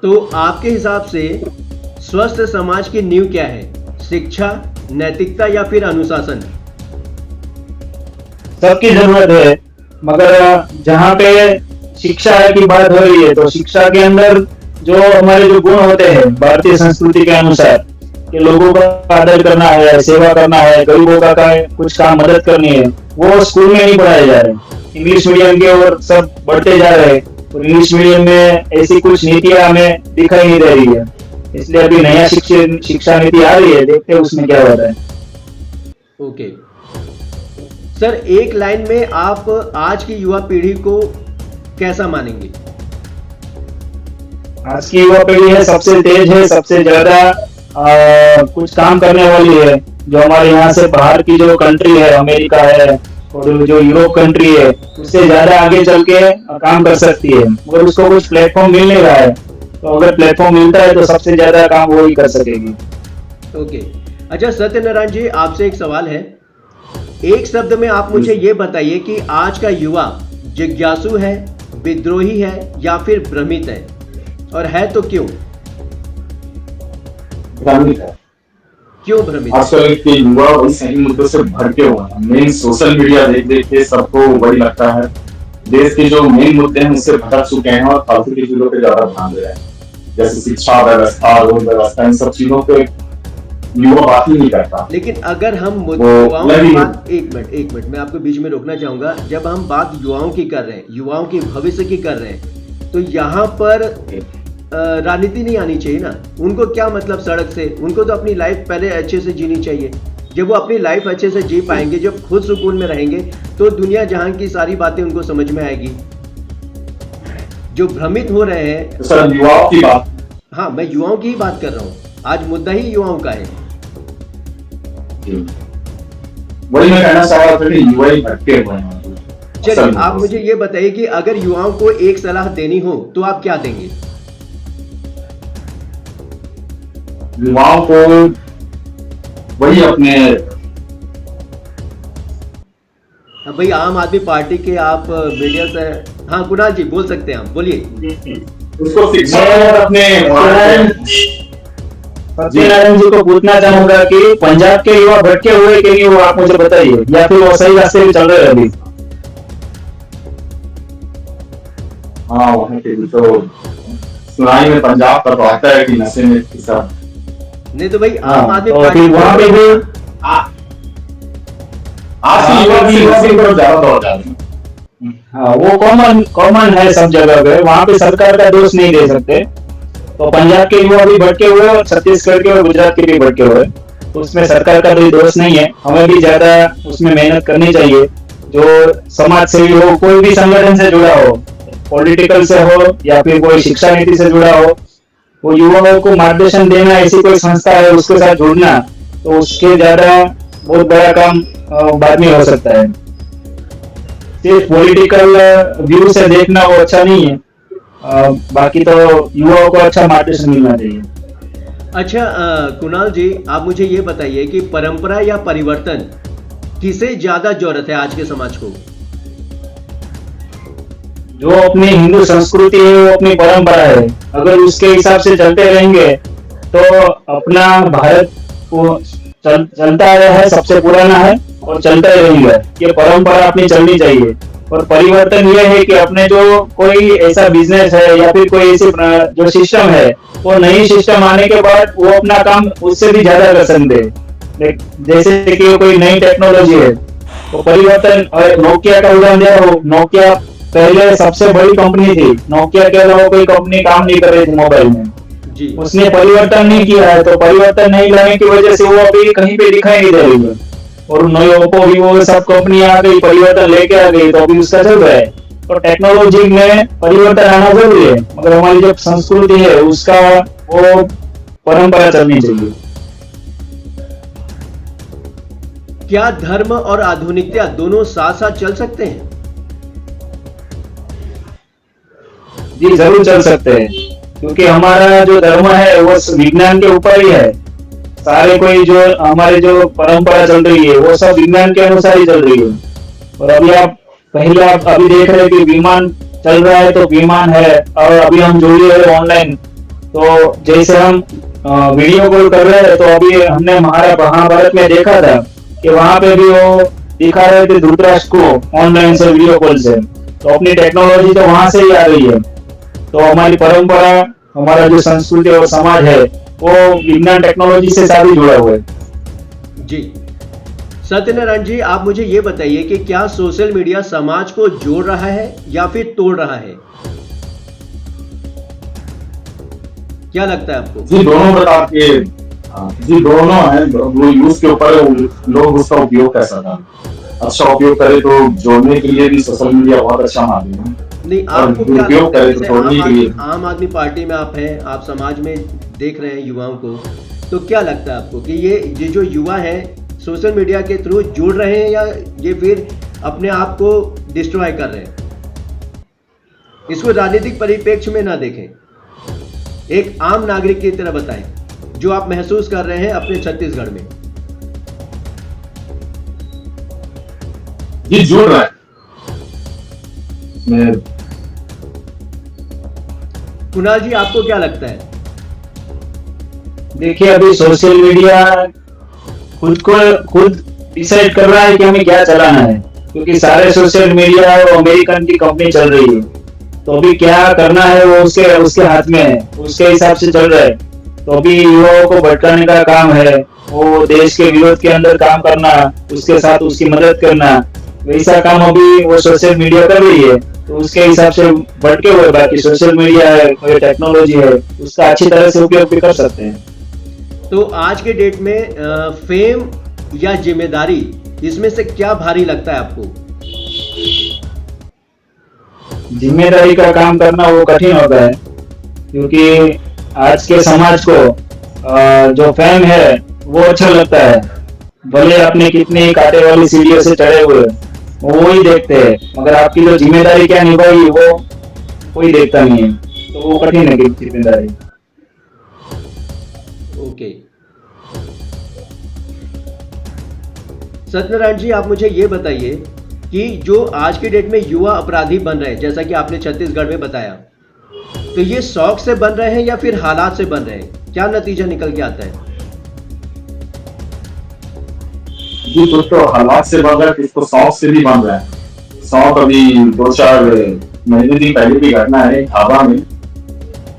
तो आपके हिसाब से स्वस्थ समाज की नींव क्या है? शिक्षा, नैतिकता या फिर अनुशासन? सबकी जरूरत है, मगर जहाँ पे शिक्षा की बात हो रही है तो शिक्षा के अंदर जो हमारे जो गुण होते हैं भारतीय संस्कृति के अनुसार कि लोगों का आदर करना है, सेवा करना है, गरीबों का कुछ काम मदद करनी है, वो स्कूल में नहीं पढ़ाए जा रहे। इंग्लिश मीडियम की ओर सब बढ़ते जा रहे हैं और इंग्लिश मीडियम में ऐसी कुछ नीतियां हमें दिखाई नहीं दे रही है। इसलिए अभी नया शिक्षा नीति आ रही है, देखते हैं उसमें क्या होता है। ओके सर, एक लाइन में आप आज की युवा पीढ़ी को कैसा मानेंगे? आज की युवा पीढ़ी है सबसे तेज है, सबसे ज्यादा कुछ काम करने वाली है। जो हमारे यहाँ से बाहर की जो कंट्री है, अमेरिका है और जो यूरोप कंट्री है, उससे ज्यादा आगे चल के काम कर सकती है, मगर उसको कुछ प्लेटफॉर्म मिल नहीं रहा है। तो अगर प्लेटफॉर्म मिलता है तो सबसे ज्यादा काम वो ही कर सकेगी। ओके अच्छा सत्यनारायण जी, आपसे एक सवाल है। एक शब्द में आप मुझे ये बताइए कि आज का युवा जिज्ञासु है, विद्रोही है या फिर भ्रमित है, और है तो क्यों? भ्रमित है। क्यों भ्रमित? आजकल के युवा वही सही मुद्दों से भटके हुए हैं। मेन सोशल मीडिया देख देख के सबको वही लगता है। देश के जो मेन मुद्दे हैं उससे भटक चुके हैं और फालतू की चीजों पे ज्यादा ध्यान दे रहे हैं, जैसे शिक्षा व्यवस्था, रोड व्यवस्था, इन सब चीजों पे युवा बात ही नहीं करता। लेकिन अगर हम युवाओं की बात, एक मिनट मैं आपको बीच में रोकना चाहूंगा। जब हम बात युवाओं की कर रहे हैं, युवाओं के भविष्य की कर रहे हैं, तो यहाँ पर राजनीति नहीं आनी चाहिए ना। उनको क्या मतलब सड़क से? उनको तो अपनी लाइफ पहले अच्छे से जीनी चाहिए। जब वो अपनी लाइफ अच्छे से जी पाएंगे, जब खुद सुकून में रहेंगे, तो दुनिया जहां की सारी बातें उनको समझ में आएगी। जो भ्रमित हो रहे हैं तो सर युवाओं की बात, हाँ मैं युवाओं की ही बात कर रहा हूँ। आज मुद्दा ही युवाओं का है। वही मैं कहना चाह रहा था कि युवा ही भटके हुए हैं। चलिए आप मुझे ये बताइए कि अगर युवाओं को एक सलाह देनी हो तो आप क्या देंगे? युवाओं को वही अपने, भाई आम आदमी पार्टी के आप मीडिया से, हाँ कुणाल जी बोल सकते हैं, आप बोलिए। उसको शिक्षा और अपने सत्यनारायण जी को पूछना चाहूंगा कि पंजाब के युवा भटके हुए कि नहीं, वो आप मुझे बताइए, या फिर वो सही रास्ते पे चल रहे हैं अभी? हाँ वहाँ के तो सुनाई में पंजाब पर तो आता है कि नशे में किसा नहीं तो भाई आम आदमी तो पार्टी वहाँ पे भी आज की युवा भी इसी पर ज्यादा दौड़ जा रही है। हाँ वो कॉमन है सब जगह पे, वहाँ पे सरकार का दोष नहीं दे सकते। तो पंजाब के युवा भी भटके हुए और छत्तीसगढ़ के और गुजरात के भी भटके हुए, तो उसमें सरकार का कोई दोष नहीं है। हमें भी ज्यादा उसमें मेहनत करनी चाहिए। जो समाज सेवी हो, कोई भी संगठन से जुड़ा हो, पॉलिटिकल से हो या फिर कोई शिक्षा नीति से जुड़ा हो, वो युवाओं को मार्गदर्शन देना, ऐसी कोई संस्था है उसके साथ जुड़ना, तो उसके ज्यादा बहुत बड़ा काम बाद में हो सकता है। सिर्फ पॉलिटिकल व्यू से देखना वो अच्छा नहीं है। बाकी तो युवाओं को अच्छा मार्गदर्शन मिलना चाहिए। अच्छा कुणाल जी, आप मुझे ये बताइए कि परंपरा या परिवर्तन, किसे ज्यादा जरूरत है आज के समाज को? जो अपनी हिंदू संस्कृति है, वो अपनी परंपरा है, अगर उसके हिसाब से चलते रहेंगे तो अपना भारत को चलता आया है, सबसे पुराना है और चलता ही रहेगा। ये परंपरा अपनी चलनी चाहिए। और परिवर्तन ये है कि अपने जो कोई ऐसा बिजनेस है या फिर कोई ऐसी जो सिस्टम है, वो नई सिस्टम आने के बाद वो अपना काम उससे भी ज्यादा कर सकते हैं। जैसे कि कोई नई टेक्नोलॉजी है तो परिवर्तन, नोकिया का उदाहरण दिया हो, नोकिया पहले सबसे बड़ी कंपनी थी, नोकिया के अलावा कोई कंपनी काम नहीं कर रही थी मोबाइल में जी। उसने परिवर्तन नहीं किया है, तो परिवर्तन नहीं लाने की वजह से वो अभी कहीं पे दिखाई नहीं दे रही है। और नई ओप्पो वीवो सब कंपनी आ गई, परिवर्तन लेके आ गई, तो अभी उसका चल रहा है। तो टेक्नोलॉजी में परिवर्तन आना जरूरी है, मगर हमारी जो संस्कृति है उसका वो परंपरा चलनी चाहिए। क्या धर्म और आधुनिकता दोनों साथ साथ चल सकते हैं? जी जरूर चल सकते हैं, क्योंकि हमारा जो धर्म है वो विज्ञान के ऊपर ही है। सारे कोई जो हमारे जो परंपरा चल रही है वो सब विज्ञान के अनुसार ही चल रही है। और अभी आप अभी देख रहे हैं कि विमान चल रहा है, तो विमान है, और अभी हम जुड़े हुए ऑनलाइन, तो जैसे हम वीडियो कॉल कर रहे हैं, तो अभी हमने हमारा महाभारत में देखा था कि वहां पे भी वो दिखा रहे थे धृतराष्ट्र को ऑनलाइन से, वीडियो कॉल से। तो अपनी टेक्नोलॉजी तो वहां से ही आ गई है। तो हमारी परंपरा, हमारा जो संस्कृति और समाज है, वो विज्ञान टेक्नोलॉजी से साथ जुड़ा हुआ है। जी सत्यनारायण जी, आप मुझे ये बताइए कि क्या सोशल मीडिया समाज को जोड़ रहा है या फिर तोड़ रहा है? क्या लगता है आपको? जी दोनों प्रकार के, जी दोनों है, वो यूज के ऊपर लोग उसका उपयोग कैसा था। अच्छा उपयोग करे तो जोड़ने के लिए भी सोशल मीडिया बहुत अच्छा माध्यम है। नहीं, और आपको क्या दुरुपयोग लगता है? करे तो जैसे तोड़ने के लिए। आम आदमी पार्टी में आप हैं, आप समाज में देख रहे हैं युवाओं को, तो क्या लगता है आपको कि ये जो युवा है सोशल मीडिया के थ्रू जुड़ रहे हैं या ये फिर अपने आप को डिस्ट्रॉय कर रहे हैं? इसको राजनीतिक परिप्रेक्ष्य में ना देखें, एक आम नागरिक की तरह बताएं जो आप महसूस कर रहे हैं अपने छत्तीसगढ़ में। ये जुड़ रहा है। कुणाल जी, आपको क्या लगता है? देखिए, अभी सोशल मीडिया खुद डिसाइड कर रहा है कि हमें क्या चलाना है, क्योंकि सारे सोशल मीडिया वो अमेरिकन की कंपनी चल रही है। तो अभी क्या करना है वो उसके हाथ में है, उसके हिसाब से चल रहा है। तो अभी युवाओं को भटकाने का काम है, वो देश के विरोध के अंदर काम करना, उसके साथ उसकी मदद करना, वैसा काम अभी वो सोशल मीडिया कर रही है। तो उसके हिसाब से भटके हुए, बाकी सोशल मीडिया है, कोई टेक्नोलॉजी है, उसका अच्छी तरह से उपयोग भी कर सकते हैं। तो आज के डेट में फेम या जिम्मेदारी, इसमें से क्या भारी लगता है आपको? जिम्मेदारी का काम करना वो कठिन होता है, क्योंकि आज के समाज को जो फेम है वो अच्छा लगता है। भले आपने कितनी कांटे वाली सीढ़ियों से चढ़े हुए, वो ही देखते हैं, मगर आपकी जो जिम्मेदारी क्या निभाई वो कोई देखता नहीं है। तो वो कठिन है जिम्मेदारी। ओके सत्यनारायण जी, आप मुझे ये बताइए कि जो आज की डेट में युवा अपराधी बन रहे हैं, जैसा कि आपने छत्तीसगढ़ में बताया, तो ये शौक से बन रहे हैं या फिर हालात से बन रहे हैं? क्या नतीजा निकल के आता है? जी कुछ तो हालात से बन रहा है, कुछ तो शौक से भी बन रहा है। शौक अभी 2-4 महीने दिन पहले की घटना है, ढाबा में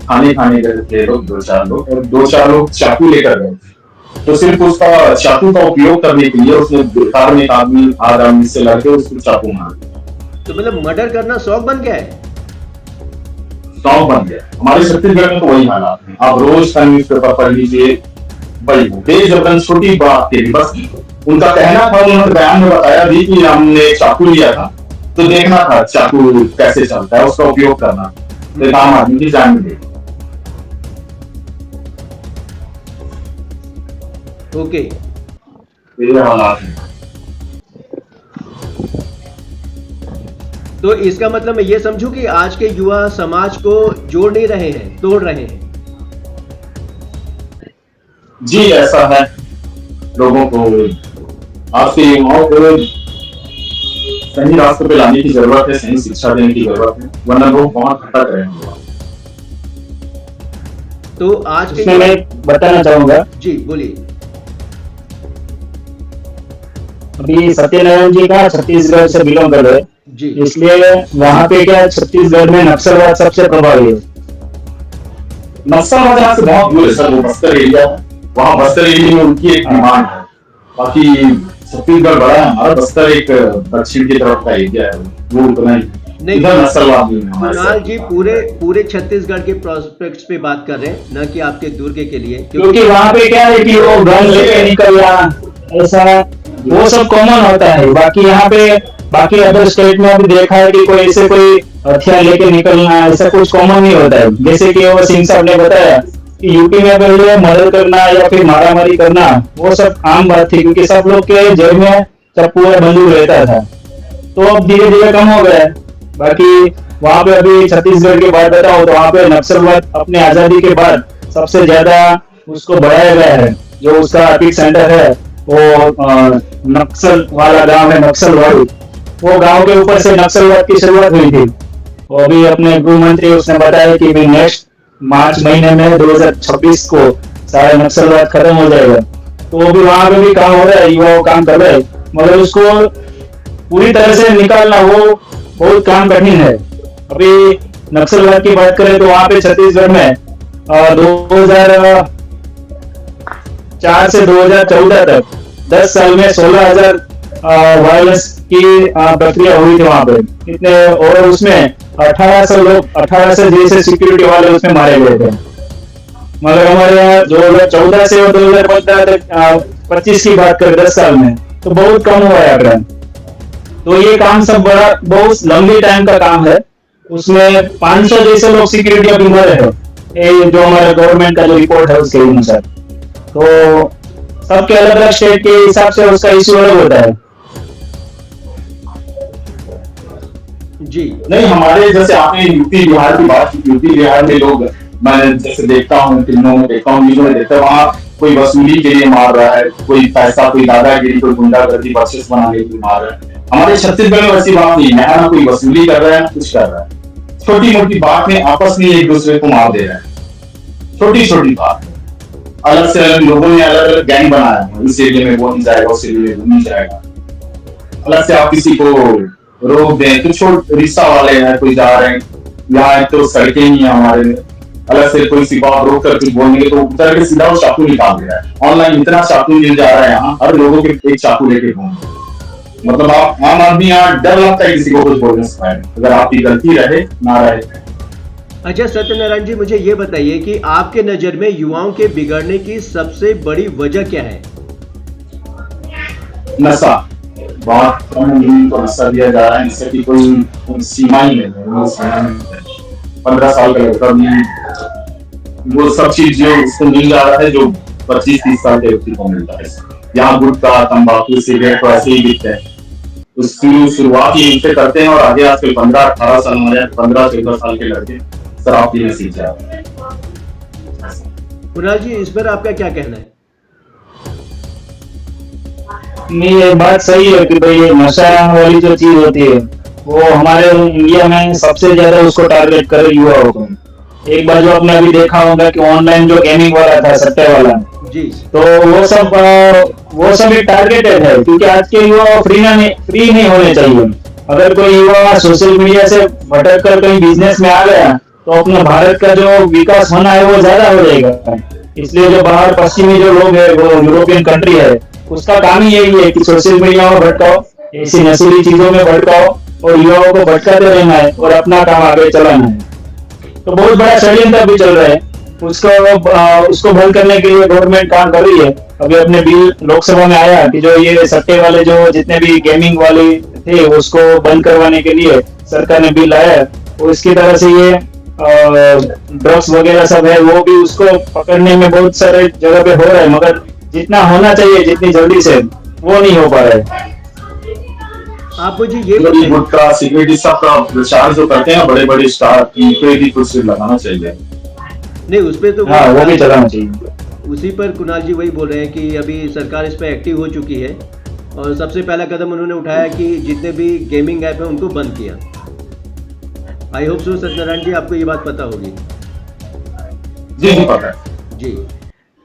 खाने गए थे लोग, 2-4 लोग, और 2-4 लोग चाकू लेकर गए। तो सिर्फ उसका चाकू का उपयोग करने के लिए उसने कार में एक आदमी से लड़के उसको चाकू मारा। तो मतलब मर्डर करना शौक बन गया है? शौक बन गया। हमारे छत्तीसगढ़ में तो वही हालात है। आप रोज का न्यूज पेपर पढ़ लीजिए, वही देश जबरन छोटी बात के लिए बस उनका कहना था, उन्होंने बयान में बताया भी कि हमने चाकू लिया था तो देखना था चाकू कैसे चलता है, उसका उपयोग करना, तो आम आदमी की जान मिलेगी। ओके ये हालात है। तो इसका मतलब मैं ये समझूं कि आज के युवा समाज को जोड़ नहीं रहे हैं, तोड़ रहे हैं। जी ऐसा है। लोगों को, आज के युवाओं को सही रास्ते पे लाने की जरूरत है, सही शिक्षा देने की जरूरत है, वरना लोग बहुत भटक रहे हैं। तो आज के इसमें मैं बताना चाहूंगा, जी बोलिए। अभी सत्यनारायण जी का छत्तीसगढ़ से बिलोंग कर रहे हैं, जी इसलिए वहाँ पे क्या छत्तीसगढ़ में नक्सलवाद सबसे प्रभावी है। नक्सलवाद यहाँ से बहुत दूर है सर, वो बस्तर एरिया है, वहाँ बस्तर एरिया में उनकी एक डिमांड है। बाकी छत्तीसगढ़ बड़ा है, हमारा बस्तर एक दक्षिण की तरफ का एरिया है, वो उतना ही नहीं। इधर नक्सलवाद नहीं है हमारे कुणाल साथ। जी पूरे छत्तीसगढ़ के प्रोस्पेक्ट्स पे बात कर रहे हैं, न कि आपके दुर्ग के लिए, क्योंकि वहाँ पे क्या है कि वो गन लेके निकलना, ऐसा वो सब कॉमन होता है। बाकी यहाँ पे बाकी अदर स्टेट में भी देखा है कि कोई हथियार लेके निकलना, ऐसा कुछ कॉमन नहीं होता है। जैसे कि वो सिंह साहब ने बताया कि यूपी में पहले मर्डर करना या फिर मारामारी करना वो सब आम बात थी, क्योंकि सब लोग के जेब में चप्पू या बंदूक रहता था। तो अब धीरे धीरे कम हो गया है। बाकी वहाँ पे अभी छत्तीसगढ़ की बात बताओ तो वहाँ पे नक्सलवाद अपने आजादी के बाद सबसे ज्यादा उसको बढ़ाया गया है। जो उसका एपिक सेंटर है वो नक्सल वाला गांव है, नक्सलवाड़ी, वो गांव के ऊपर से नक्सलवाद की शुरुआत हुई थी। वो अभी अपने गृह मंत्री उसने बताया कि नेक्स्ट मार्च महीने में 2026 को सारा नक्सलवाद खत्म हो जाएगा। तो भी वहां पे भी काम हो रहा है, युवा काम कर रहे हैं, मगर उसको पूरी तरह से निकालना वो बहुत काम कठिन है। अभी नक्सलवाद की बात करें तो वहां पे छत्तीसगढ़ में 2004 से 2014 तक 10 साल में 16,000 वायलेंस की प्रक्रिया हुई थी वहां पे इतने, और उसमें 1800 लोग, 1800 जैसे सिक्योरिटी वाले उसमें मारे गए थे। मगर हमारे यहाँ 2014 से और 2025 की बात करें 10 साल में तो बहुत कम हुआ है आंकड़ा। तो ये काम सब बड़ा बहुत लंबी टाइम का काम है। उसमें 500 जैसे लोग सिक्योरिटी अभी मरे हैं, ये जो हमारा गवर्नमेंट का जो रिपोर्ट है उसके अनुसार। तो सबके अलग अलग स्टेट के हिसाब से उसका इश्यू अलग होता है। जी नहीं, हमारे जैसे आपने यूपी बिहार की बात की, यूपी बिहार में लोग मैं जैसे देखता हूँ, फिल्मों में देखता हूँ, न्यूज़ में देखता हूँ, वहाँ कोई वसूली के लिए मार रहा है, कोई पैसा, कोई दादागिरी, कोई गुंडागर्दी बख्शिश बनाने के लिए मार रहा है। हमारे छत्तीसगढ़ में वैसी बात नहीं है, ना कोई वसूली कर रहा है ना कुछ कर रहा है। छोटी मोटी बात में आपस में एक दूसरे को मार दे रहा है, छोटी छोटी बात। अलग से अलग लोगों ने अलग अलग गैंग बनाया है, इस एरिया में वो नहीं जाएगा, उस एरिया में वो नहीं जाएगा। अलग से आप किसी को रोक दें तो छोटे रिक्शा वाले हैं, कोई जा रहे हैं, यहाँ तो सड़कें नहीं है हमारे में, अलग से कोई सी बात रोक कर कुछ बोलेंगे तो उतर के सीधा वो चाकू निकाल दे रहा है। ऑनलाइन इतना चाकू मिल जा रहा है, यहाँ हर लोगों के एक चाकू लेके घूम, मतलब आप आम आदमी यहाँ डर लगता है किसी को कुछ बोलने से पहले, अगर आपकी गलती रहे ना रहे। अच्छा सत्यनारायण जी, मुझे ये बताइए कि आपके नजर में युवाओं के बिगड़ने की सबसे बड़ी वजह क्या है? नशा, बहुत कम उम्र को नशा दिया जा रहा है, नशे की कोई सीमा ही नहीं है। 15 साल का लड़का भी वो सब चीज जो उसको मिल जा रहा है जो 25-30 साल के व्यक्ति को मिलता है। यहाँ गुटखा, तंबाकू, सिगरेट तो ऐसे ही बिकते हैं, उसकी शुरुआत ही इनसे करते हैं और आगे आजकल 15-18 साल में 15-14 साल के लड़के शराब पीने सीख जाते हैं। कुणाल जी, इस पर आपका क्या कहना है? नहीं, ये बात सही है कि भाई ये नशा वाली जो चीज होती है वो हमारे इंडिया में सबसे ज्यादा उसको टारगेट करे युवाओं को। एक बार जो आपने अभी देखा होगा कि ऑनलाइन जो गेमिंग वाला था, सट्टे वाला जी, तो वो सब एक टारगेटेड है, क्योंकि आज के युवा फ्री नहीं होने चाहिए। अगर कोई युवा सोशल मीडिया से भटक कर कहीं बिजनेस में आ गया तो अपना भारत का जो विकास होना है वो ज्यादा हो जाएगा। इसलिए जो बाहर पश्चिमी जो लोग है, वो यूरोपियन कंट्री है, उसका काम ही यही है कि सोशल मीडिया में भटकाओ, ऐसी नशीली चीजों में भटकाओ और युवाओं को भटकाते रहना है और अपना काम आगे चलाना है। तो बहुत बड़ा षड्यंत्र भी चल रहा है, उसको बंद करने के लिए गवर्नमेंट काम कर रही है। अभी अपने बिल लोकसभा में आया कि जो ये सट्टे वाले जो जितने भी गेमिंग वाले थे उसको बंद करवाने के लिए सरकार ने बिल लाया है। और इसकी तरह से ये ड्रग्स वगैरह सब है वो भी उसको पकड़ने में बहुत सारे जगह पे हो रहा है, मगर जितना होना चाहिए जितनी जल्दी से वो नहीं हो पा रहा है। आप मुझे ये बताइए, गुटखा, सिगरेट सब का प्रचार जो करते हैं बड़े बड़े स्टार, उनपे भी कुछ लगाना चाहिए। नहीं उस पे तो हाँ, वो भी चलाना चाहिए। उसी पर कुणाल जी वही बोल रहे हैं कि अभी सरकार इस पर एक्टिव हो चुकी है और सबसे पहला कदम उन्होंने उठाया कि जितने भी गेमिंग ऐप है उनको बंद किया। आई होप सो सत्यनारायण जी आपको ये बात पता होगी। जी जी पता है जी।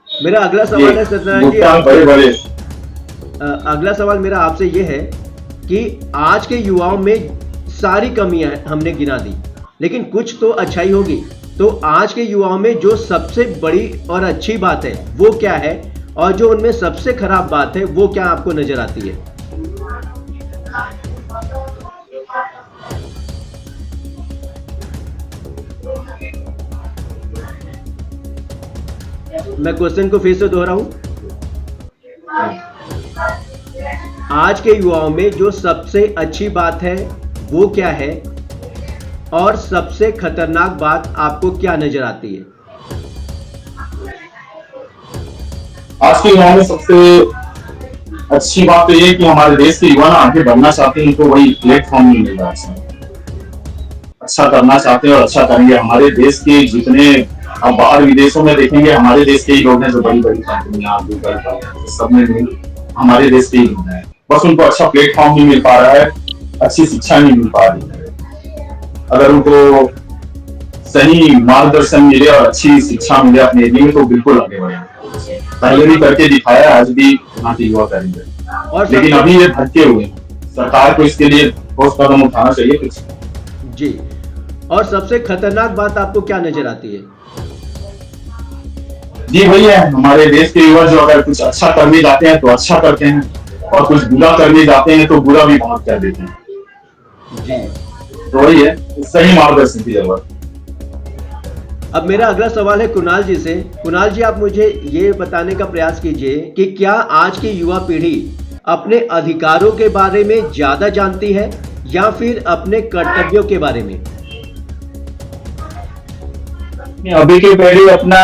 मेरा अगला सवाल है सत्यनारायण जी, बड़े अगला सवाल मेरा आपसे ये है कि आज के युवाओं में सारी कमियां हमने गिना दी, लेकिन कुछ तो अच्छाई होगी। तो आज के युवाओं में जो सबसे बड़ी और अच्छी बात है वो क्या है, और जो उनमें सबसे खराब बात है वो क्या आपको नजर आती है? मैं क्वेश्चन को फिर से दोहराऊं, आज के युवाओं में जो सबसे अच्छी बात है वो क्या है, और सबसे खतरनाक बात आपको क्या नजर आती है? आज के युवाओं में सबसे अच्छी बात तो ये कि हमारे देश के युवा ना आगे बढ़ना चाहते हैं, उनको वही प्लेटफॉर्म नहीं मिल रहा है। अच्छा करना चाहते हैं और अच्छा करेंगे। हमारे देश के जितने आप बाहर विदेशों में देखेंगे, हमारे देश के ही लोग हैं जो बड़ी बड़ी कंपनियां, गूगल, सब में हमारे देश के ही लोग हैं। बस उनको अच्छा प्लेटफॉर्म नहीं मिल पा रहा है, अच्छी शिक्षा नहीं मिल पा रही है। अगर उनको सही मार्गदर्शन मिले और अच्छी शिक्षा मिले अपने एरिया में तो बिल्कुल आगे बढ़े। पहले भी करके दिखाया, आज भी यहाँ के युवा करेंगे, और लेकिन अभी ये भटके हुए हैं। सरकार को इसके लिए ठोस कदम उठाना चाहिए कुछ। जी, और सबसे खतरनाक बात आपको क्या नजर आती है? जी भैया, हमारे देश के युवा जो अगर कुछ अच्छा करने जाते हैं तो अच्छा करते हैं, और कुछ बुरा करने जाते हैं तो बुरा भी बहुत कर देते हैं। जी, तो वही है, सही मार्गदर्शन की जरूरत। अब मेरा अगला सवाल है कुणाल जी से। कुणाल जी, आप मुझे ये बताने का प्रयास कीजिए कि क्या आज की युवा पीढ़ी अपने अधिकारों के बारे में ज्यादा जानती है या फिर अपने कर्तव्यों के बारे में? अभी की पीढ़ी अपना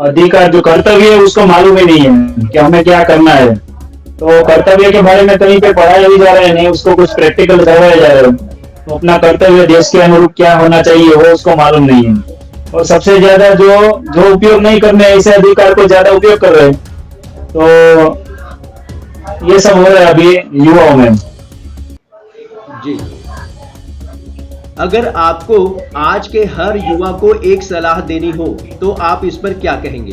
अधिकार, जो कर्तव्य है, उसको मालूम ही नहीं है कि हमें क्या करना है। तो कर्तव्य के बारे में कहीं पे पढ़ाया भी जा रहा है, नहीं उसको कुछ प्रैक्टिकल करवाया जा रहा है। तो अपना कर्तव्य देश के अनुरूप क्या होना चाहिए वो उसको मालूम नहीं है। और सबसे ज्यादा जो उपयोग नहीं करने, ऐसे अधिकार को ज्यादा उपयोग कर रहे हैं। तो ये सब हो रहा है अभी युवाओं में। जी, अगर आपको आज के हर युवा को एक सलाह देनी हो तो आप इस पर क्या कहेंगे?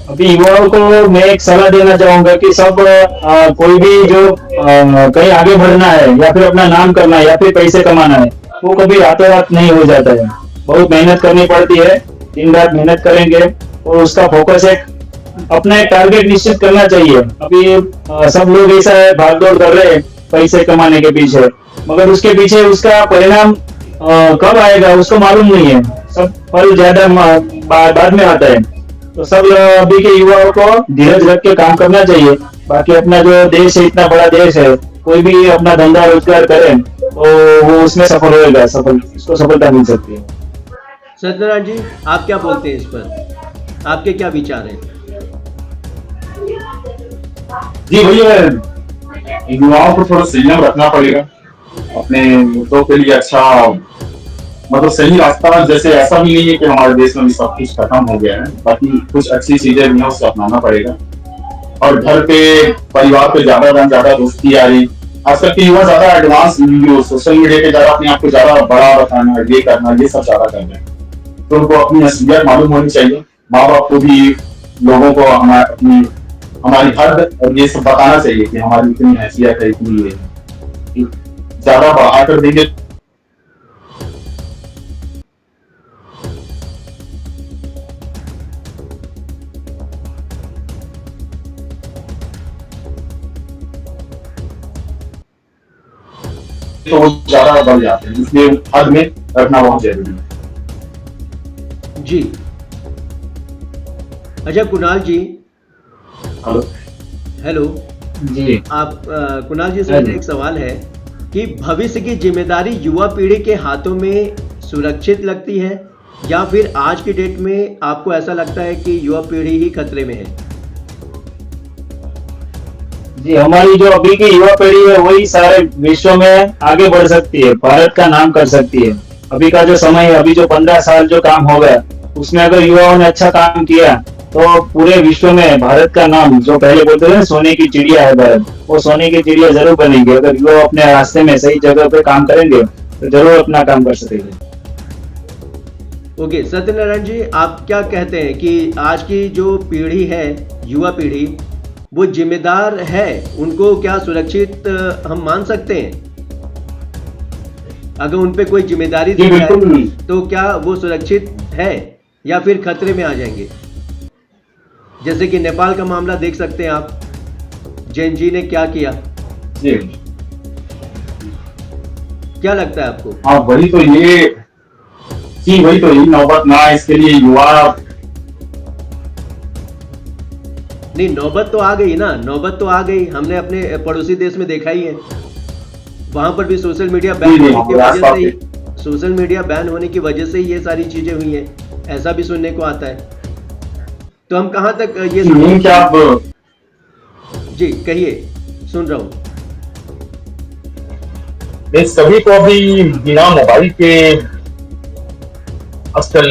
अभी युवाओं को मैं एक सलाह देना चाहूंगा कि सब कोई भी जो कहीं आगे बढ़ना है या फिर अपना नाम करना है या फिर पैसे कमाना है, वो कभी रातों रात नहीं हो जाता है। बहुत मेहनत करनी पड़ती है, दिन रात मेहनत करेंगे और उसका फोकस अपना एक टारगेट निश्चित करना चाहिए। अभी सब लोग ऐसा है, भागदौड़ कर रहे हैं पैसे कमाने के पीछे, मगर उसके पीछे उसका परिणाम कब आएगा उसको मालूम नहीं है। सब फल ज्यादा बाद में आता है। तो सब अभी के युवाओं को धीरज रख के काम करना चाहिए। बाकी अपना जो देश है, इतना बड़ा देश है, कोई भी अपना धंधा रोजगार करे तो वो उसमें सफल होएगा, उसको सफलता मिल सकती है। सत्यनारायण जी, आप क्या बोलते हैं इस पर? आपके क्या विचार हैं? जी भैया, युवाओं को थोड़ा संयम रखना पड़ेगा अपने मुद्दों के लिए। अच्छा, मतलब सही रास्ता, जैसे ऐसा भी नहीं है कि हमारे देश में भी सब कुछ खत्म हो गया है, बाकी कुछ अच्छी चीजें भी हैं, उसको अपनाना पड़ेगा। और घर पे, परिवार पे ज्यादा दोस्ती यारी, आजकल के युवा ज्यादा एडवांस सोशल मीडिया पे ज्यादा अपने आप को ज्यादा बड़ा बताना, ये करना, ये सब ज्यादा कर रहे हैं। तो उनको अपनी असलियत मालूम होनी चाहिए। माँ बाप को भी लोगों को हमारी हद और ये सब बताना चाहिए कि हमारी इतनी हैसियत है, इतनी ये है। ज्यादा बढ़ा कर देंगे तो वो ज्यादा बढ़ जाते हैं, इसलिए हद में रखना बहुत जरूरी है। जी, अच्छा कुणाल जी। हेलो। हेलो जी, आप कुणाल जी से मेरा एक सवाल है कि भविष्य की जिम्मेदारी युवा पीढ़ी के हाथों में सुरक्षित लगती है या फिर आज की डेट में आपको ऐसा लगता है कि युवा पीढ़ी ही खतरे में है? जी, हमारी जो अभी की युवा पीढ़ी है वही सारे विश्व में आगे बढ़ सकती है, भारत का नाम कर सकती है। अभी का जो समय है, अभी जो 15 साल जो काम हो गया, उसमें अगर युवाओं ने अच्छा काम किया तो पूरे विश्व में भारत का नाम, जो पहले बोलते थे सोने की चिड़िया है भारत, वो सोने की चिड़िया जरूर बनेगी। अगर युवा अपने रास्ते में सही जगह पे काम करेंगे तो जरूर अपना काम कर सकेंगे। ओके, सत्यनारायण जी, आप क्या कहते हैं कि आज की जो पीढ़ी है, युवा पीढ़ी, वो जिम्मेदार है? उनको क्या सुरक्षित हम मान सकते हैं? अगर उन पे कोई जिम्मेदारी दी जाए तो क्या वो सुरक्षित है या फिर खतरे में आ जाएंगे? जैसे कि नेपाल का मामला देख सकते हैं आप, जैन जी ने क्या किया। जी, क्या लगता है आपको? हाँ वही तो ये नौबत ना, इसके लिए युवा नहीं, नौबत तो आ गई ना, नौबत तो आ गई। हमने अपने पड़ोसी देश में देखा ही है, वहां पर भी सोशल मीडिया बैन होने की वजह से ही, सोशल मीडिया बैन होने की वजह से ही ये सारी चीजें हुई हैं, ऐसा भी सुनने को आता है। तो हम कहां तक ये क्या आप जी कहिए, सुन रहा हूं। सभी को अभी बिना मोबाइल के आजकल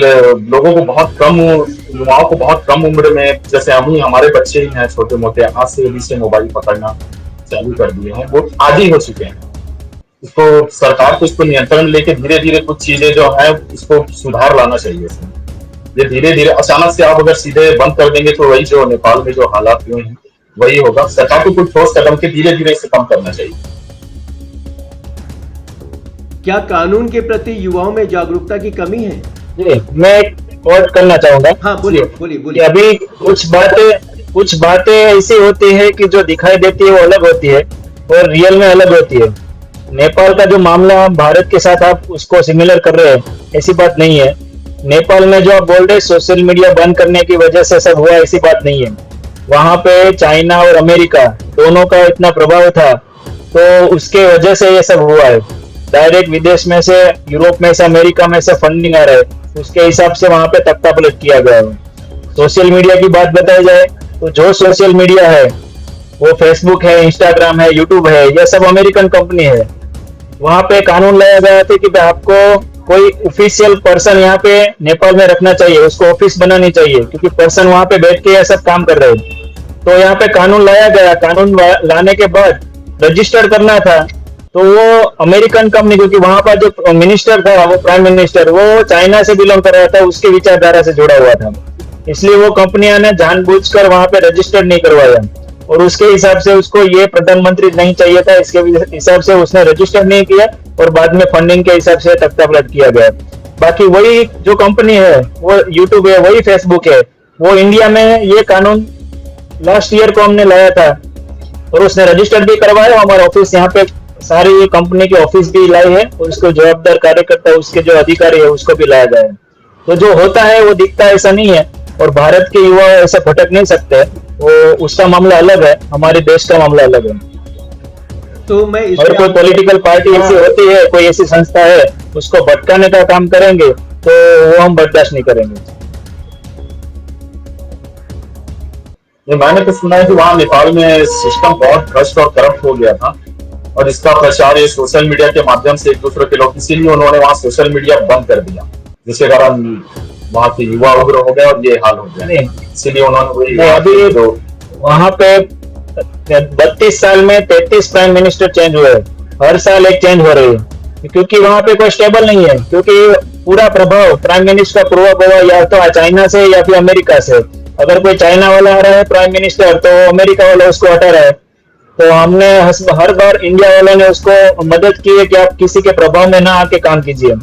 लोगों को बहुत कम, युवाओं को बहुत कम उम्र में, जैसे हमारे बच्चे ही हैं छोटे मोटे, आज से मोबाइल पकड़ना चालू कर दिए हैं, वो आदी हो चुके हैं। इसको सरकार को इसको नियंत्रण में लेके धीरे धीरे कुछ चीजें जो है इसको सुधार लाना चाहिए इसमें। ये धीरे धीरे अचानक से आप अगर सीधे बंद कर देंगे तो वही जो नेपाल में जो हालात हुए हैं वही होगा। सरकार को कुछ ठोस कदम के धीरे धीरे इसे कम करना चाहिए। क्या कानून के प्रति युवाओं में जागरूकता की कमी है? जी, मैं एक और करना चाहूंगा। हाँ, बोलिए बोलिए कि बोलिए। अभी कुछ बातें ऐसी होती है कि जो दिखाई देती है वो अलग होती है और रियल में अलग होती है। नेपाल का जो मामला भारत के साथ आप उसको सिमिलर कर रहे हैं, ऐसी बात नहीं है। नेपाल में जो आप बोल रहे सोशल मीडिया बंद करने की वजह से सब हुआ, ऐसी बात नहीं है। वहां पे चाइना और अमेरिका दोनों का इतना प्रभाव था तो उसके वजह से ये सब हुआ है। डायरेक्ट विदेश में से, यूरोप में से, अमेरिका में से फंडिंग आ रहा है, उसके हिसाब से वहां पे तख्ता पलट किया गया है। सोशल मीडिया की बात बताई जाए तो जो सोशल मीडिया है वो फेसबुक है, इंस्टाग्राम है, यूट्यूब है, ये सब अमेरिकन कंपनी है। वहां पे कानून लाया गया था कि आपको कोई ऑफिशियल पर्सन यहाँ पे नेपाल में रखना चाहिए, उसको ऑफिस बनानी चाहिए, क्योंकि पर्सन वहां पे बैठ के ये सब काम कर रहे हैं। तो यहाँ पे कानून लाया गया। कानून लाने के बाद रजिस्टर करना था तो वो अमेरिकन कंपनी, क्योंकि वहां पर जो मिनिस्टर था, वो प्राइम मिनिस्टर, वो चाइना से बिलोंग कर रहा था, उसके विचारधारा से जुड़ा हुआ था, इसलिए वो कंपनियां ने जानबूझकर वहां पे रजिस्टर नहीं करवाया और उसके हिसाब से उसको ये प्रधानमंत्री नहीं चाहिए था, इसके हिसाब से उसने रजिस्टर नहीं किया और बाद में फंडिंग के हिसाब से तख्ता पलट किया गया। बाकी वही जो कंपनी है, वो यूट्यूब है, वही फेसबुक है, वो इंडिया में ये कानून लास्ट ईयर को हमने लाया था और उसने रजिस्टर भी करवाया। हमारा ऑफिस यहाँ पे सारी कंपनी के ऑफिस भी लाए हैं और उसको जवाबदार कार्यकर्ता, उसके जो अधिकारी है उसको भी लाया गया है। तो जो होता है वो दिखता है, ऐसा नहीं है। और भारत के युवा ऐसे भटक नहीं सकते, वो उसका मामला अलग है, हमारे देश का मामला अलग है। तो मैं और कोई पॉलिटिकल पार्टी ऐसी होती है, कोई ऐसी संस्था है, उसको भटकाने का काम करेंगे तो वो हम बर्दाश्त नहीं करेंगे। मैंने तो सुना है कि वहाँ नेपाल में सिस्टम बहुत भ्रष्ट और करप्ट हो गया था और इसका प्रचार ये सोशल मीडिया के माध्यम से एक दूसरे के लोग, इसीलिए उन्होंने वहाँ सोशल मीडिया बंद कर दिया, जिसके कारण वहाँ के युवा उग्र हो गए और ये हाल हो गया। इसीलिए उन्होंने अभी तो वहाँ पे 32 साल में 33 प्राइम मिनिस्टर चेंज हुए, हर साल एक चेंज हो रही है, क्योंकि वहाँ पे कोई स्टेबल नहीं है। क्योंकि पूरा प्रभाव प्राइम मिनिस्टर का प्रभाव या तो चाइना से या फिर अमेरिका से। अगर कोई चाइना वाला आ रहा है प्राइम मिनिस्टर तो अमेरिका वाला उसको हटा रहा है। तो हमने हर बार इंडिया वालों ने उसको मदद की है कि आप किसी के प्रभाव में ना आके काम कीजिए,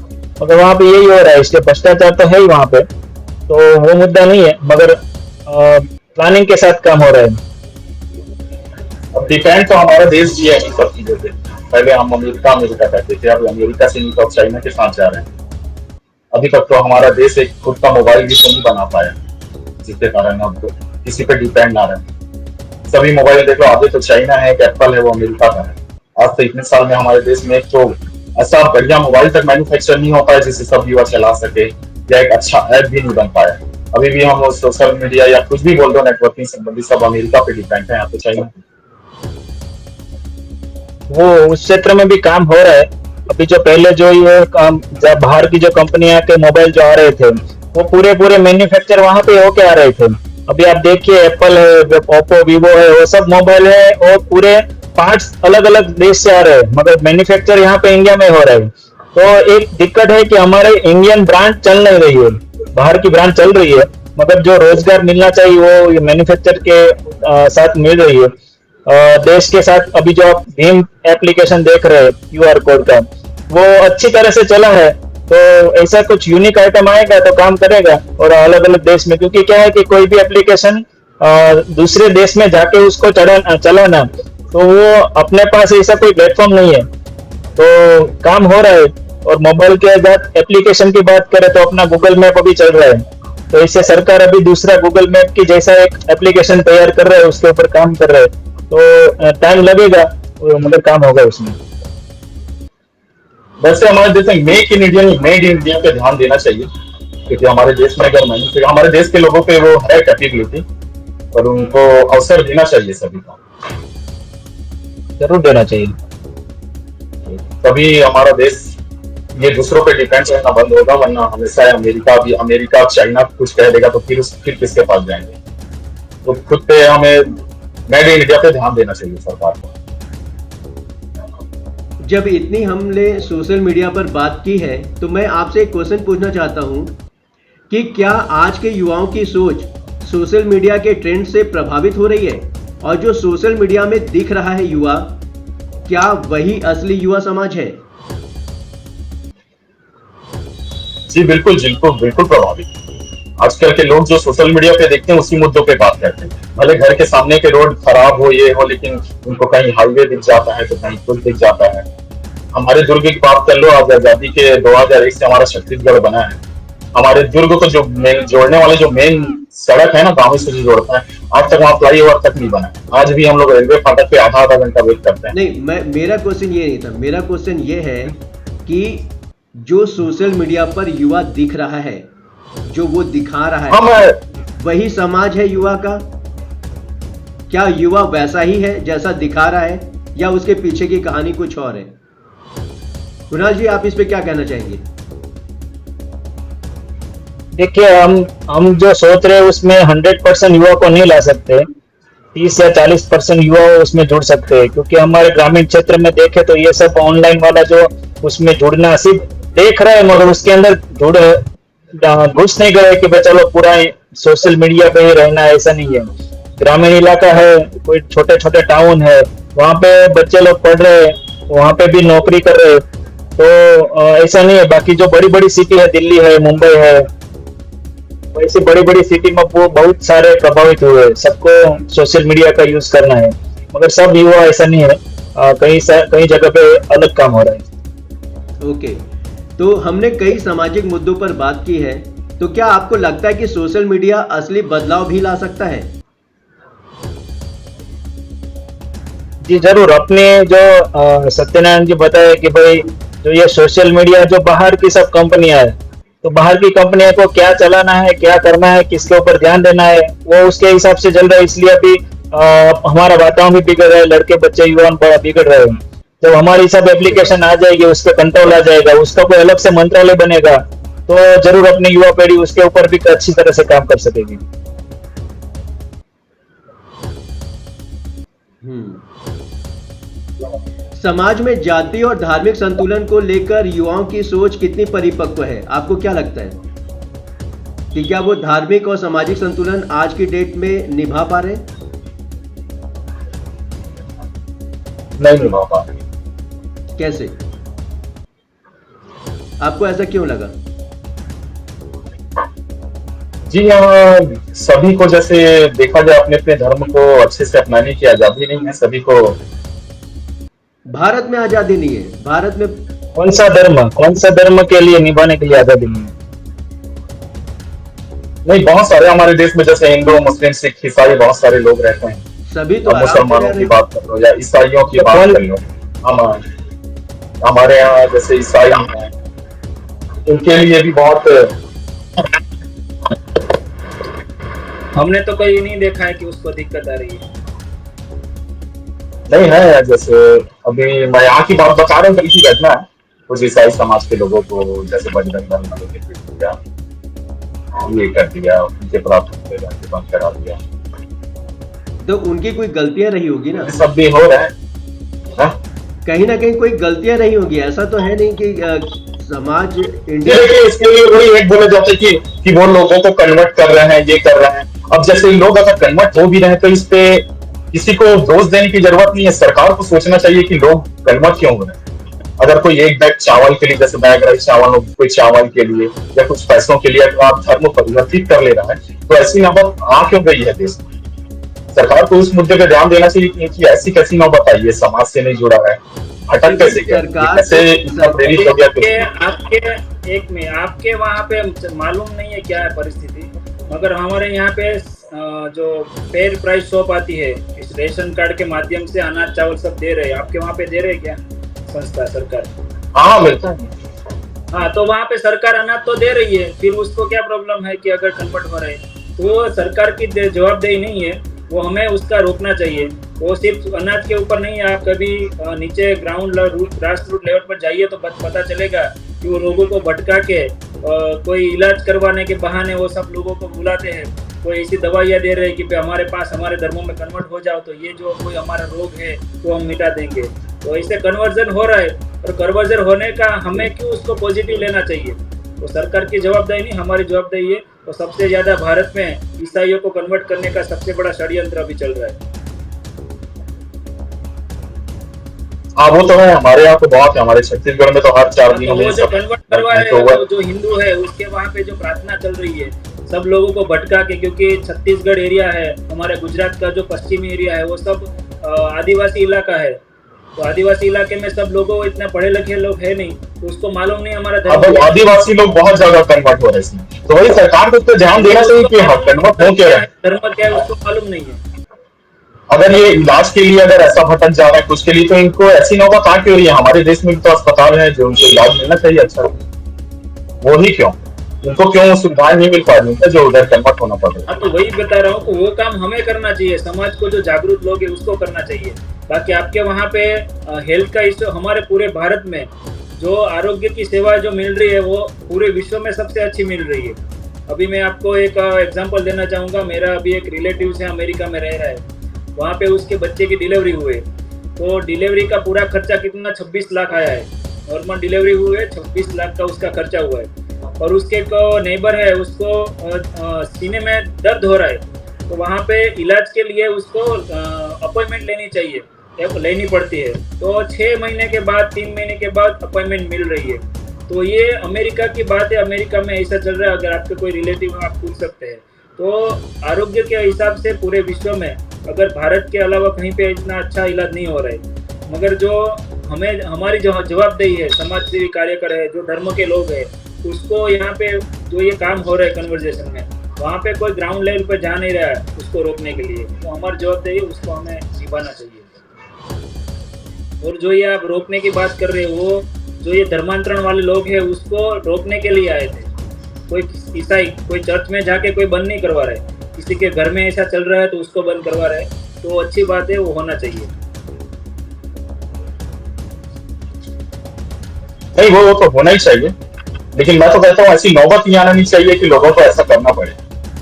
मगर वहां पे यही हो रहा है। इसलिए भ्रष्टाचार तो है ही वहां पे, तो वो मुद्दा नहीं है, मगर प्लानिंग के साथ काम हो रहा है। अब डिपेंड तो हमारा देश भी है सब चीजों से। पहले हम अमेरिका कहते थे, अब अमेरिका से नहीं तो अब चाइना के साथ जा रहे हैं। अभी तक तो हमारा देश एक खुद का मोबाइल भी तो नहीं बना पाया, जिसके कारण अब किसी पे डिपेंड ना रहे। सभी मोबाइल देख लो, आधे तो चाइना है, एप्पल है, वो अमेरिका का है। आज तो इतने साल में हमारे देश में एक तो ऐसा बढ़िया मोबाइल तक मैन्युफैक्चर नहीं हो पाया जिससे सब युवा चला सके, या एक अच्छा ऐप भी नहीं बन पाया। अभी भी हम सोशल मीडिया या कुछ भी बोल दो नेटवर्किंग संबंधी सब अमेरिका पे डिपेंड है, यहाँ पे चाइना। वो उस क्षेत्र में भी काम हो रहा है। अभी जो पहले जो ये जब बाहर की जो कंपनियां के मोबाइल जो आ रहे थे, वो पूरे मैन्युफैक्चर वहां पे होके आ रहे थे। अभी आप देखिए एप्पल है, ओप्पो, वीवो है, वो सब मोबाइल है और पूरे पार्ट्स अलग अलग देश से आ रहे हैं, मगर मैन्युफैक्चर यहाँ पे इंडिया में हो रहा है। तो एक दिक्कत है कि हमारे इंडियन ब्रांड चल नहीं रही है, बाहर की ब्रांड चल रही है, मगर जो रोजगार मिलना चाहिए वो मैन्युफैक्चर के साथ मिल रही है। देश के साथ अभी जो आप भीम एप्लीकेशन देख रहे हैं QR कोड का, वो अच्छी तरह से चला है। तो ऐसा कुछ यूनिक आइटम आएगा तो काम करेगा और अलग अलग देश में, क्योंकि क्या है कि कोई भी एप्लीकेशन दूसरे देश में जाके उसको चलाना, तो वो अपने पास ऐसा कोई प्लेटफॉर्म नहीं है। तो काम हो रहा है। और मोबाइल के बाद एप्लीकेशन की बात करें तो अपना गूगल मैप अभी चल रहा है, तो इससे सरकार अभी दूसरा गूगल मैप की जैसा एक एप्लीकेशन तैयार कर रहा है, उसके ऊपर काम कर रहा है। तो टाइम लगेगा मगर काम होगा उसमें। वैसे हमारे देश में मेड इन इंडिया पे ध्यान देना चाहिए, क्योंकि हमारे देश में अगर हमारे देश के लोगों पे वो है कैपेबिलिटी, पर उनको अवसर देना चाहिए सभी को, जरूर देना चाहिए। तभी हमारा देश ये दूसरों पे डिपेंड रहना बंद होगा, वरना हमेशा अमेरिका चाइना कुछ कह देगा तो फिर किसके पास जाएंगे। तो खुद पे हमें मेड इन इंडिया पे ध्यान देना चाहिए सरकार को। जब इतनी हमने सोशल मीडिया पर बात की है तो मैं आपसे एक क्वेश्चन पूछना चाहता हूँ कि क्या आज के युवाओं की सोच सोशल मीडिया के ट्रेंड से प्रभावित हो रही है, और जो सोशल मीडिया में दिख रहा है युवा, क्या वही असली युवा समाज है? जी बिल्कुल बिल्कुल बिल्कुल प्रभावित। आजकल के लोग जो सोशल मीडिया पे देखते हैं उसी मुद्दों पे बात करते हैं। भले घर के सामने के रोड खराब हो ये हो, लेकिन उनको कहीं हाईवे दिख जाता है तो कहीं पुल दिख जाता है। हमारे दुर्ग की बात कर लो, आज आजादी के 2001 से हमारा छत्तीसगढ़ बना है। हमारे दुर्ग को जो मेन जोड़ने वाले जो मेन सड़क है ना, गाँव से जो जोड़ता है, आज तक वहाँ फ्लाईओवर तक नहीं बना है। आज भी हम लोग रेलवे फाटक पे आधा आधा घंटा वेट करते हैं। नहीं, मेरा क्वेश्चन ये नहीं था। मेरा क्वेश्चन ये है कि जो सोशल मीडिया पर युवा दिख रहा है, जो वो दिखा रहा है, वही समाज है युवा का? क्या युवा वैसा ही है जैसा दिखा रहा है, या उसके पीछे की कहानी कुछ और है? कुणाल जी, आप इस पे क्या कहना चाहेंगे? देखिए, हम जो सोच रहे हैं उसमें 100% युवा को नहीं ला सकते। 30 या 40% युवा उसमें जुड़ सकते हैं, क्योंकि हमारे ग्रामीण क्षेत्र में देखे तो ये सब ऑनलाइन वाला जो उसमें जुड़ना सिर्फ देख रहे हैं, मगर उसके अंदर घुस नहीं गए कि भाई चलो पूरा सोशल मीडिया पे ही रहना है, ऐसा नहीं है। ग्रामीण इलाका है, कोई छोटे छोटे टाउन है, वहाँ पे बच्चे लोग पढ़ रहे हैं, वहाँ पे भी नौकरी कर रहे हैं, तो ऐसा नहीं है। बाकी जो बड़ी बड़ी सिटी है, दिल्ली है, मुंबई है, वैसे बड़ी बड़ी सिटी में वो बहुत सारे प्रभावित हुए। सबको सोशल मीडिया का यूज करना है, मगर सब युवा ऐसा नहीं है। कई जगह पे अलग काम हो रहा है। ओके, तो हमने कई सामाजिक मुद्दों पर बात की है, तो क्या आपको लगता है कि सोशल मीडिया असली बदलाव भी ला सकता है? जी जरूर। अपने जो सत्यनारायण जी बताया कि भाई जो ये सोशल मीडिया, जो बाहर की सब कंपनियां है, तो बाहर की कंपनियों को क्या चलाना है, क्या करना है, किसके ऊपर ध्यान देना है, वो उसके हिसाब से चल रहा है। इसलिए अभी हमारा वातावरण भी बिगड़ रहा है, लड़के बच्चे युवा बड़ा बिगड़ रहे हैं। जब हमारी सब एप्लीकेशन आ जाएगी, उस पर कंट्रोल आ जाएगा, उसका कोई अलग से मंत्रालय बनेगा, तो जरूर अपनी युवा पीढ़ी उसके ऊपर भी अच्छी तरह से काम कर सकेगी। समाज में जाति और धार्मिक संतुलन को लेकर युवाओं की सोच कितनी परिपक्व है? आपको क्या लगता है कि क्या वो धार्मिक और सामाजिक संतुलन आज की डेट में निभा पा रहे? नहीं निभा पा रहे। कैसे? आपको ऐसा क्यों लगा? जी सभी को जैसे देखा जाए, अपने अपने धर्म को अच्छे से अपनाने की आजादी नहीं है सभी को। भारत में आजादी नहीं है। भारत में कौन सा धर्म के लिए निभाने के लिए आजादी नहीं है? नहीं, बहुत सारे हमारे देश में जैसे हिंदू, मुस्लिम, सिख, ईसाई बहुत सारे लोग रहते हैं। सभी तो मुसलमानों की बात कर लो या ईसाइयों की बात कर लो, हमारे यहाँ जैसे ईसाई हैं, उनके लिए भी बहुत। हमने तो कहीं नहीं देखा है कि उसको दिक्कत आ रही है। नहीं है, जैसे अभी मैं यहाँ की बात बता रहा हूँ, कल की घटना है। कुछ ईसाई समाज के लोगों को जैसे बजरंग दल वालों के पीट दिया, ये कर दिया, उनके प्रार्थना बंद करा दिया। तो उनकी कोई गलतियां रही होगी ना? सब भी हो रहा है, कहीं ना कहीं कोई गलतियां रही होगी। ऐसा तो है नहीं कि समाज इंडिया। देखिए, इसके लिए वही एक बोला जाता है कि वो लोगों को कन्वर्ट कर रहे हैं, ये कर रहे हैं। अब जैसे लोग अगर कन्वर्ट हो भी रहे हैं तो इस पे किसी को दोष देने की जरूरत नहीं है। सरकार को सोचना चाहिए कि लोग कन्वर्ट क्यों हो रहे हैं। अगर कोई एक बैग चावल के लिए, जैसे बैग राइस चावल हो, कोई चावल के लिए या कुछ पैसों के लिए अगर आप धर्म परिवर्तित कर ले रहा है, तो ऐसी नौबत आ क्यों गई है देश में? सरकार को उस मुद्दे पे ध्यान देना चाहिए कि ऐसी कैसी नौबत आई है, समाज से नहीं जुड़ा है, भटक कैसे गया, आपके वहाँ पे मालूम नहीं है क्या है परिस्थिति, मगर हमारे यहाँ पे जो फेयर प्राइस शॉप आती है, इस रेशन कार्ड के माध्यम से अनाज चावल सब दे रहे हैं। आपके वहाँ पे दे रहे हैं क्या संस्था, सरकार? हाँ मिलता है। हाँ, तो वहाँ पे सरकार अनाज तो दे रही है, फिर उसको क्या प्रॉब्लम है कि अगर कन्वर्ट हो रहे हैं? तो सरकार की जवाबदेही नहीं है, वो हमें उसका रोकना चाहिए। वो सिर्फ अनाज के ऊपर नहीं, आप कभी नीचे ग्राउंड ग्रास रूट लेवल पर जाइए तो पता चलेगा कि वो लोगों को भटका के कोई इलाज करवाने के बहाने वो सब लोगों को बुलाते हैं, कोई ऐसी दवाइयाँ दे रहे हैं कि हमारे पास हमारे धर्मों में कन्वर्ट हो जाओ तो ये जो कोई हमारा रोग है वो हम मिटा देंगे। तो इससे कन्वर्जन हो रहा है, और कन्वर्जन होने का हमें क्यों उसको पॉजिटिव लेना चाहिए? तो सरकार की जवाबदेही नहीं, हमारी जवाबदेही है। तो सबसे ज्यादा भारत में ईसाइयों को कन्वर्ट करने का सबसे बड़ा षड्यंत्र अभी चल रहा है। हाँ वो तो है, हमारे यहाँ तो बहुत है, हमारे छत्तीसगढ़ में तो हर 4 तो दिनों वो में जो कन्वर्ट करवा है, तो हुआ। जो हिंदू है उसके वहाँ पे जो प्रार्थना चल रही है, सब लोगों को भटका के, क्योंकि छत्तीसगढ़ एरिया है, हमारे गुजरात का जो पश्चिमी एरिया है वो सब आदिवासी इलाका है। तो आदिवासी इलाके में सब लोगों इतना पढ़े लिखे लोग है नहीं, तो उसको मालूम नहीं हमारा अब धर्म। आदिवासी लोग बहुत ज्यादा कन्वर्ट हो रहे हैं इसमें, तो वही सरकार को इस पर ध्यान देना चाहिए कि हाँ कन्वर्ट हो क्या रहे हैं। धर्म क्या है उसको मालूम नहीं है। अगर ये इलाज के लिए अगर ऐसा भटक जा रहा है कुछ के लिए, तो इनको ऐसी नौबत कहाँ की हो रही है? हमारे देश में भी तो अस्पताल है जो उनको इलाज मिलना चाहिए अच्छा, वो ही क्यों उनको क्यों सुविधाएं नहीं मिल पा रही है जो उधर कन्वर्ट होना पड़ रहा है? तो वही बता रहा हूँ कि वो काम हमें करना चाहिए, समाज को जो जागरूक लोग है उसको करना चाहिए। बाकी आपके वहाँ पे हेल्थ का इश्यू, हमारे पूरे भारत में जो आरोग्य की सेवा जो मिल रही है वो पूरे विश्व में सबसे अच्छी मिल रही है। अभी मैं आपको एक एग्जांपल देना चाहूँगा। मेरा अभी एक रिलेटिव है, अमेरिका में रह रहा है, वहाँ पे उसके बच्चे की डिलीवरी हुई, तो डिलीवरी का पूरा खर्चा कितना 26 लाख आया है। नॉर्मल डिलीवरी हुई है, 26 लाख का उसका खर्चा हुआ है। और उसके एक नेबर है, उसको सीने में दर्द हो रहा है, तो वहाँ पे इलाज के लिए उसको अपॉइंटमेंट लेनी पड़ती है। तो 6 महीने के बाद, 3 महीने के बाद अपॉइंटमेंट मिल रही है। तो ये अमेरिका की बात है, अमेरिका में ऐसा चल रहा है। अगर आपके कोई रिलेटिव हो आप पूछ सकते हैं। तो आरोग्य के हिसाब से पूरे विश्व में अगर भारत के अलावा कहीं पे इतना अच्छा इलाज नहीं हो रहा है, मगर जो हमारी जो जवाबदेही है, समाज सेवी कार्यकर है, जो धर्म के लोग हैं, उसको यहाँ पे जो ये काम हो रहा है कन्वर्जेशन में, वहाँ पे कोई ग्राउंड लेवल पे जा नहीं रहा है उसको रोकने के लिए। तो हमारी जवाबदेही है, उसको हमें निभाना चाहिए। और जो ये आप रोकने की बात कर रहे हो, वो जो ये धर्मांतरण वाले लोग हैं उसको रोकने के लिए आए थे। कोई ईसाई कोई चर्च में जाके कोई बंद नहीं करवा रहे, किसी के घर में ऐसा चल रहा है तो उसको बंद करवा रहे, तो अच्छी बात है, वो होना चाहिए। नहीं वो तो होना ही चाहिए, लेकिन मैं तो कहता हूँ ऐसी नौबत ही आना नहीं चाहिए कि लोगों को ऐसा करना पड़े।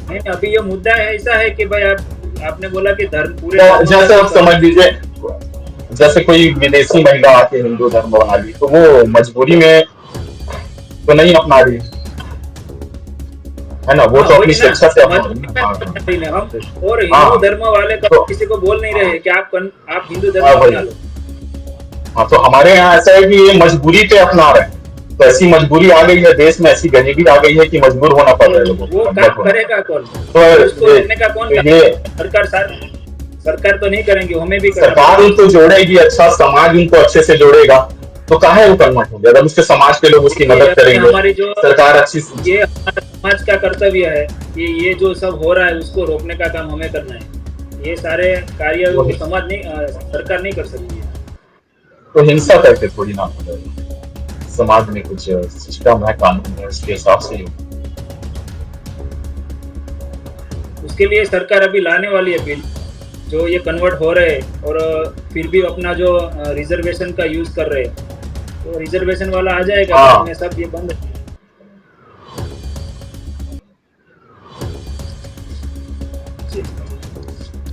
नहीं, अभी ये मुद्दा है ऐसा है कि भाई आपने बोला कि धर्म पूरे तो जैसे आप समझ लीजिए, जैसे कोई विदेशी महिला आके हिंदू धर्म बना ली, तो वो मजबूरी में तो नहीं अपना रही है ना, वो तो अपनी शिक्षा से अपना रही है। और हिंदू धर्म वाले तो किसी को बोल नहीं रहे कि आप हिंदू धर्म अपना लो। हाँ, तो हमारे यहाँ ऐसा है कि ये मजबूरी पे अपना रहे हैं। तो ऐसी मजबूरी आ गई है देश में, ऐसी गरीबी आ गई है कि मजबूर होना पड़ रहा है लोगों को। वो काम करेगा कौन? तो उसको करने का कौन? सरकार तो नहीं करेंगे, हमें भी सरकार उनको जोड़ेगी, अच्छा समाज उनको अच्छे से जोड़ेगा, तो काहे वो कन्वर्ट होंगे? अगर उसके समाज के लोग उसकी मदद करेंगे, हमारी जो सरकार अच्छी, ये हमारा समाज का कर्तव्य है कि ये जो सब हो रहा है उसको रोकने का काम हमें करना है। ये सारे कार्य समाज नहीं, सरकार नहीं कर सकती है। तो हिंसा करके थोड़ी ना हो जाएगी। समाज में कुछ सिस्टम है, कानून है, उसके हिसाब से ही। उसके लिए सरकार अभी लाने वाली है बिल, जो ये कन्वर्ट हो रहे हैं और फिर भी अपना जो रिजर्वेशन का यूज कर रहे हैं, तो रिजर्वेशन वाला आ जाएगा, तो सब ये बंद।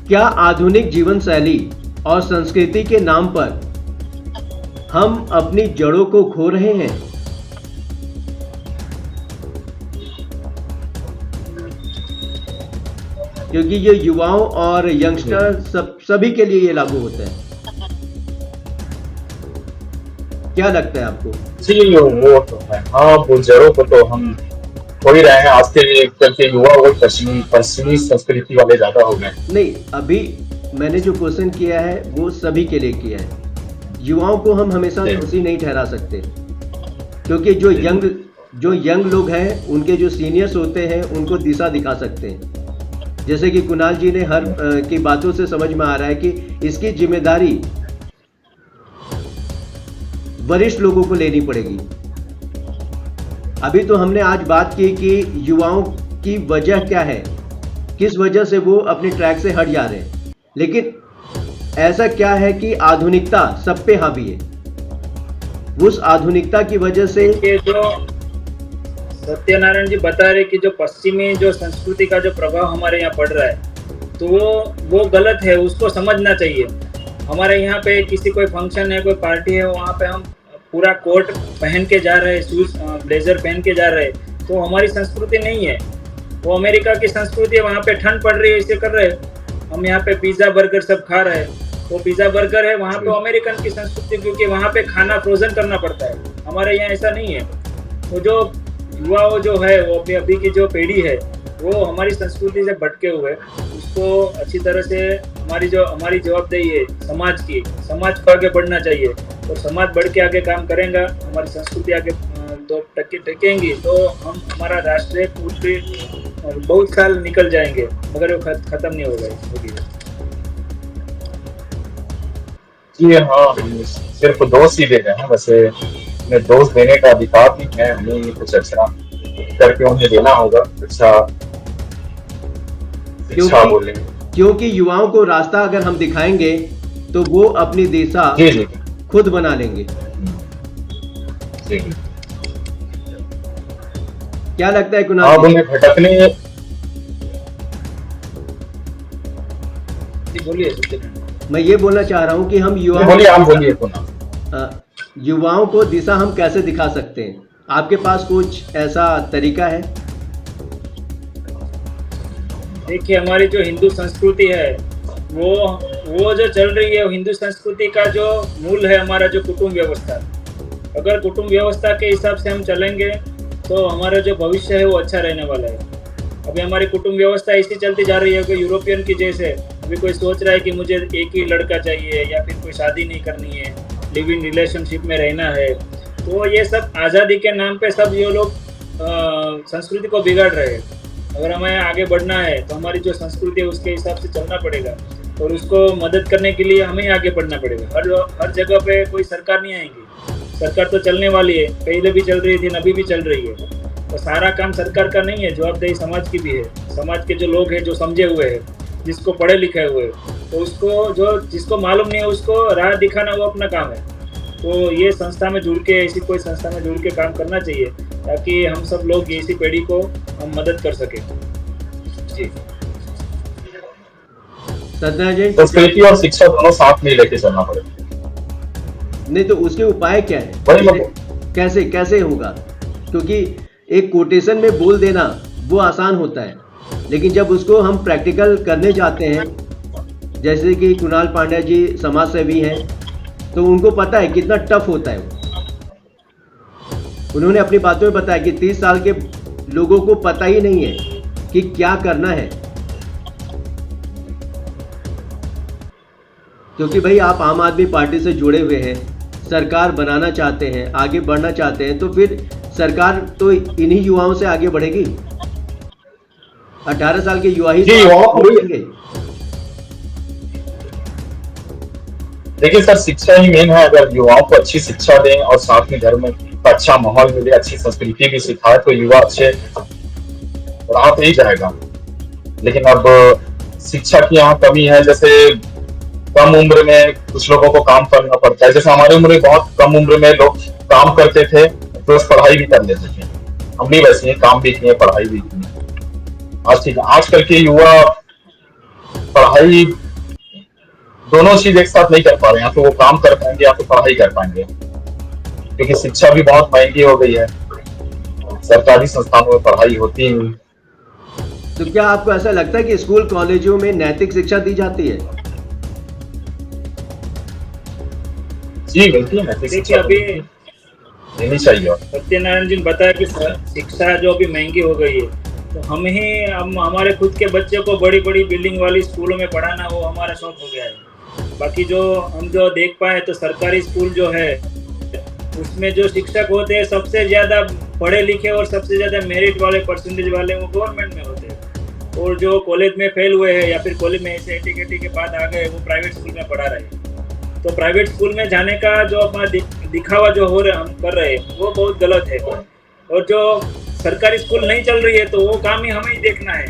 क्या आधुनिक जीवन शैली और संस्कृति के नाम पर हम अपनी जड़ों को खो रहे हैं? क्योंकि ये युवाओं और यंगस्टर सभी के लिए ये लागू होता है। क्या लगता है आपको? जी वो तो है, हाँ वो जड़ों को तो हम खो ही रहे हैं। आज के युवा वो पश्चिमी संस्कृति वाले ज्यादा हो गए। नहीं, अभी मैंने जो क्वेश्चन किया है वो सभी के लिए किया है। युवाओं को हम हमेशा दोषी नहीं ठहरा सकते, क्योंकि जो यंग लोग हैं उनके जो सीनियर्स होते हैं उनको दिशा दिखा सकते हैं। जैसे कि कुणाल जी ने हर की बातों से समझ में आ रहा है कि इसकी जिम्मेदारी वरिष्ठ लोगों को लेनी पड़ेगी। अभी तो हमने आज बात की कि युवाओं की वजह क्या है, किस वजह से वो अपने ट्रैक से हट जा रहे हैं, लेकिन ऐसा क्या है कि आधुनिकता सब पे हावी है। उस आधुनिकता की वजह से जो सत्यनारायण जी बता रहे कि जो पश्चिमी जो संस्कृति का जो प्रभाव हमारे यहाँ पड़ रहा है, तो वो गलत है, उसको समझना चाहिए। हमारे यहाँ पे किसी कोई फंक्शन है, कोई पार्टी है, वहाँ पे हम पूरा कोट पहन के जा रहे हैं, शूज ब्लेजर पहन के जा रहे हैं, तो हमारी संस्कृति नहीं है। वो अमेरिका की संस्कृति है, वहाँ पे ठंड पड़ रही है इसे कर रहे हैं। हम यहाँ पे पिज्ज़ा बर्गर सब खा रहे हैं, वो पिज्ज़ा बर्गर है, वहाँ पे अमेरिकन की संस्कृति, क्योंकि वहाँ पे खाना फ्रोजन करना पड़ता है, हमारे यहाँ ऐसा नहीं है। तो जो युवा जो है वो अभी की जो पीढ़ी है वो हमारी संस्कृति से भटके हुए, उसको अच्छी तरह से हमारी जवाबदेही है समाज को आगे बढ़ना चाहिए, और समाज बढ़ के आगे काम करेगा, हमारी संस्कृति आगे तो टकेंगी, तो हम हमारा राष्ट्रीय पूर्ति बहुत साल निकल जाएंगे, मगर वो खत्म नहीं होगी। जी हाँ, सिर्फ दोष ही दे रहे हैं, वैसे उन्हें दोष देने का अधिकार भी है, हमें कुछ अच्छा करके उन्हें देना होगा, अच्छा शिक्षा बोलेंगे, क्योंकि युवाओं को रास्ता अगर हम दिखाएंगे तो वो अपनी दिशा खुद बना लेंगे। क्या लगता है कुणाल? अब उन्हें भटकने, बोलिए। मैं ये बोलना चाह रहा हूँ कि हम युवाओं को दिशा हम कैसे दिखा सकते हैं? आपके पास कुछ ऐसा तरीका है? देखिए, हमारी जो हिंदू संस्कृति है वो जो चल रही है, हिंदू संस्कृति का जो मूल है हमारा जो कुटुंब व्यवस्था। अगर कुटुंब व्यवस्था के हिसाब से हम चलेंगे तो हमारा जो भविष्य है वो अच्छा रहने वाला है। अभी हमारी कुटुंब व्यवस्था ऐसी चलती जा रही है कि यूरोपियन की जैसे, अभी कोई सोच रहा है कि मुझे एक ही लड़का चाहिए या फिर कोई शादी नहीं करनी है, लिव इन रिलेशनशिप में रहना है। तो ये सब आज़ादी के नाम पे सब ये लोग संस्कृति को बिगाड़ रहे हैं। अगर हमें आगे बढ़ना है तो हमारी जो संस्कृति है उसके हिसाब से चलना पड़ेगा, और उसको मदद करने के लिए हमें आगे बढ़ना पड़ेगा। हर जगह पे कोई सरकार नहीं आएगी, सरकार तो चलने वाली है, पहले भी चल रही थी, अभी भी चल रही है। तो सारा काम सरकार का नहीं है, जवाबदेही समाज की भी है। समाज के जो लोग हैं, जो समझे हुए हैं, जिसको पढ़े लिखे हुए, तो उसको जिसको मालूम नहीं है उसको राह दिखाना वो अपना काम है। तो ये संस्था में जुड़ के, ऐसी कोई संस्था में जुड़ के काम करना चाहिए, ताकि हम सब लोग ऐसी पीढ़ी को हम मदद कर सके। जी सत्यनारायण, संस्कृति और शिक्षा दोनों साथ में लेके चलना पड़ेगा। नहीं तो उसके उपाय क्या है? कैसे होगा? क्योंकि एक कोटेशन में बोल देना वो आसान होता है, लेकिन जब उसको हम प्रैक्टिकल करने जाते हैं, जैसे कि कुणाल पांड्या जी समाज सेवी हैं, तो उनको पता है कितना टफ होता है। उन्होंने अपनी बातों में बताया कि 30 साल के लोगों को पता ही नहीं है कि क्या करना है। क्योंकि भाई आप आम आदमी पार्टी से जुड़े हुए हैं, सरकार बनाना चाहते हैं, आगे बढ़ना चाहते हैं, तो फिर सरकार तो इन्हीं युवाओं से आगे बढ़ेगी। 18 साल के युवा ही बढ़ेंगे। देखिए सर, शिक्षा ही मेन है। अगर युवाओं को अच्छी शिक्षा दें और साथ में घर में अच्छा माहौल मिले, अच्छी संस्कृति भी सिखाए, तो युवा अच्छे राह पे ही जाएगा। लेकिन अब शिक्षा की यहाँ कमी है। जैसे कम उम्र में कुछ लोगों को काम करना पड़ता है। जैसे हमारी उम्र में बहुत कम उम्र में लोग काम करते थे, तो पढ़ाई भी कर लेते थे। हम भी वैसे ही काम भी किए, पढ़ाई भी की। आजकल के युवा पढ़ाई दोनों चीज एक साथ नहीं कर पा रहे हैं। या तो वो काम कर पाएंगे या तो पढ़ाई कर पाएंगे, क्योंकि शिक्षा भी बहुत महंगी हो गई है। सरकारी संस्थानों में पढ़ाई होती ही नहीं। तो क्या आपको ऐसा लगता है कि स्कूल कॉलेजों में नैतिक शिक्षा दी जाती है? जी बिल्कुल, नैतिक शिक्षा अभी देनी चाहिए। सत्यनारायण जी ने बताया कि शिक्षा जो अभी महंगी हो गई है, तो हम हमारे खुद के बच्चे को बड़ी बड़ी बिल्डिंग वाली स्कूलों में पढ़ाना वो हमारा शौक हो गया है। बाकी हम जो देख पाए तो सरकारी स्कूल जो है उसमें जो शिक्षक होते हैं सबसे ज्यादा पढ़े लिखे और सबसे ज्यादा मेरिट वाले, परसेंटेज वाले, वो गवर्नमेंट में होते हैं। और जो कॉलेज में फेल हुए हैं या फिर कॉलेज में ऐसे एटीकेटी के बाद आ गए, वो प्राइवेट स्कूल में पढ़ा रहे हैं। तो प्राइवेट स्कूल में जाने का जो अपना दिखावा जो हो रहा हम कर रहे हैं वो बहुत गलत है। और जो सरकारी स्कूल नहीं चल रही है तो वो काम ही हमें ही देखना है।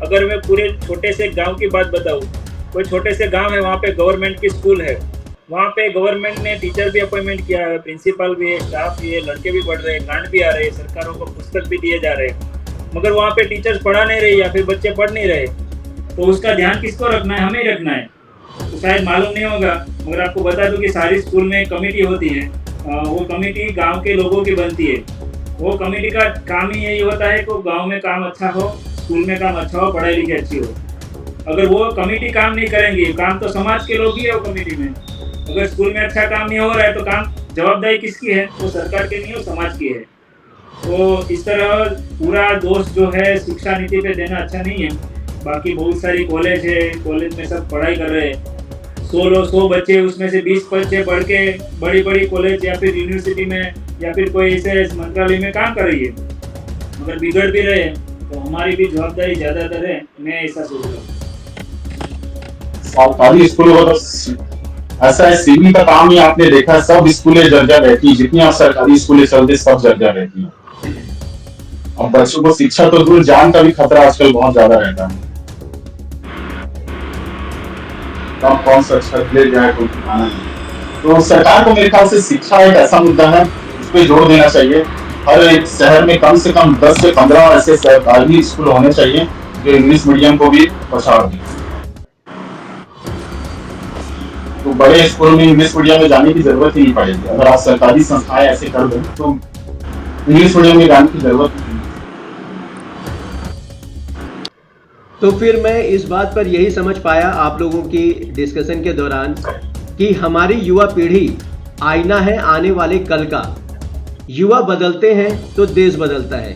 अगर मैं पूरे छोटे से गांव की बात बताऊं, कोई छोटे से गांव है, वहाँ पे गवर्नमेंट की स्कूल है, वहाँ पे गवर्नमेंट ने टीचर भी अपॉइंटमेंट किया है, प्रिंसिपल भी है, स्टाफ भी है, लड़के भी पढ़ रहे हैं, ग्रांट भी आ रहे हैं, सरकारों को पुस्तक भी दिए जा रहे हैं, मगर वहाँ पे टीचर्स पढ़ा नहीं रहे या फिर बच्चे पढ़ नहीं रहे। तो उसका ध्यान किसको रखना है? हमें ही रखना है। आपको शायद मालूम नहीं होगा, मगर आपको बता दूं कि सारी स्कूल में कमेटी होती है। वो कमेटी गांव के लोगों की बनती है। वो कमेटी का काम ही यही होता है कि गांव में काम अच्छा हो, स्कूल में काम अच्छा हो, पढ़ाई लिखाई अच्छी हो। अगर वो कमेटी काम नहीं करेंगी, काम तो समाज के लोग ही है वो कमेटी में। अगर स्कूल में अच्छा काम नहीं हो रहा है तो काम जवाबदारी किसकी है? वो सरकार की नहीं, वो समाज की है। तो इस तरह पूरा दोष जो है शिक्षा नीति पे देना अच्छा नहीं है। बाकी बहुत सारी कॉलेज है, कॉलेज में सब पढ़ाई कर रहे हैं। 100 बच्चे, उसमें से 20 बच्चे बढ़ के बड़ी बड़ी कॉलेज या फिर यूनिवर्सिटी में या फिर कोई ऐसे मंत्रालय में काम कर रही है, मगर बिगड़ भी रहे हैं। तो हमारी भी जवाबदारी ज्यादातर है, मैं ऐसा सोच रहा हूँ। सरकारी स्कूलों का ऐसा है, सीवी का काम ही आपने देखा है, सब स्कूलें जर्जर रहती है, जितनी आप सरकारी स्कूलें चलती सब जर्जर रहती है। अब बच्चों को शिक्षा तो दूर, जान का भी खतरा आजकल बहुत ज्यादा रहता है। कब कौन सा छत जाए कोई ठिकाना नहीं। तो सरकार को मेरे ख्याल से शिक्षा एक ऐसा मुद्दा है, इस पे जोर देना चाहिए। हर एक शहर में कम से कम 10 से 15 ऐसे सरकारी स्कूल होने चाहिए जो इंग्लिश मीडियम को भी पछाड़ दें। तो बड़े स्कूल में इंग्लिश मीडियम में जाने की जरूरत ही नहीं पड़ेगी। अगर आप सरकारी संस्थाएं ऐसे कर दें तो इंग्लिश मीडियम में जाने की जरूरत नहीं। तो फिर मैं इस बात पर यही समझ पाया आप लोगों की डिस्कशन के दौरान कि हमारी युवा पीढ़ी आईना है आने वाले कल का। युवा बदलते हैं तो देश बदलता है।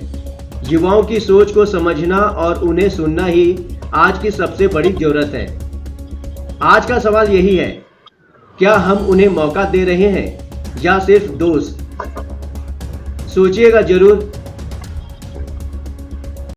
युवाओं की सोच को समझना और उन्हें सुनना ही आज की सबसे बड़ी जरूरत है। आज का सवाल यही है, क्या हम उन्हें मौका दे रहे हैं या सिर्फ दोस्त? सोचिएगा जरूर।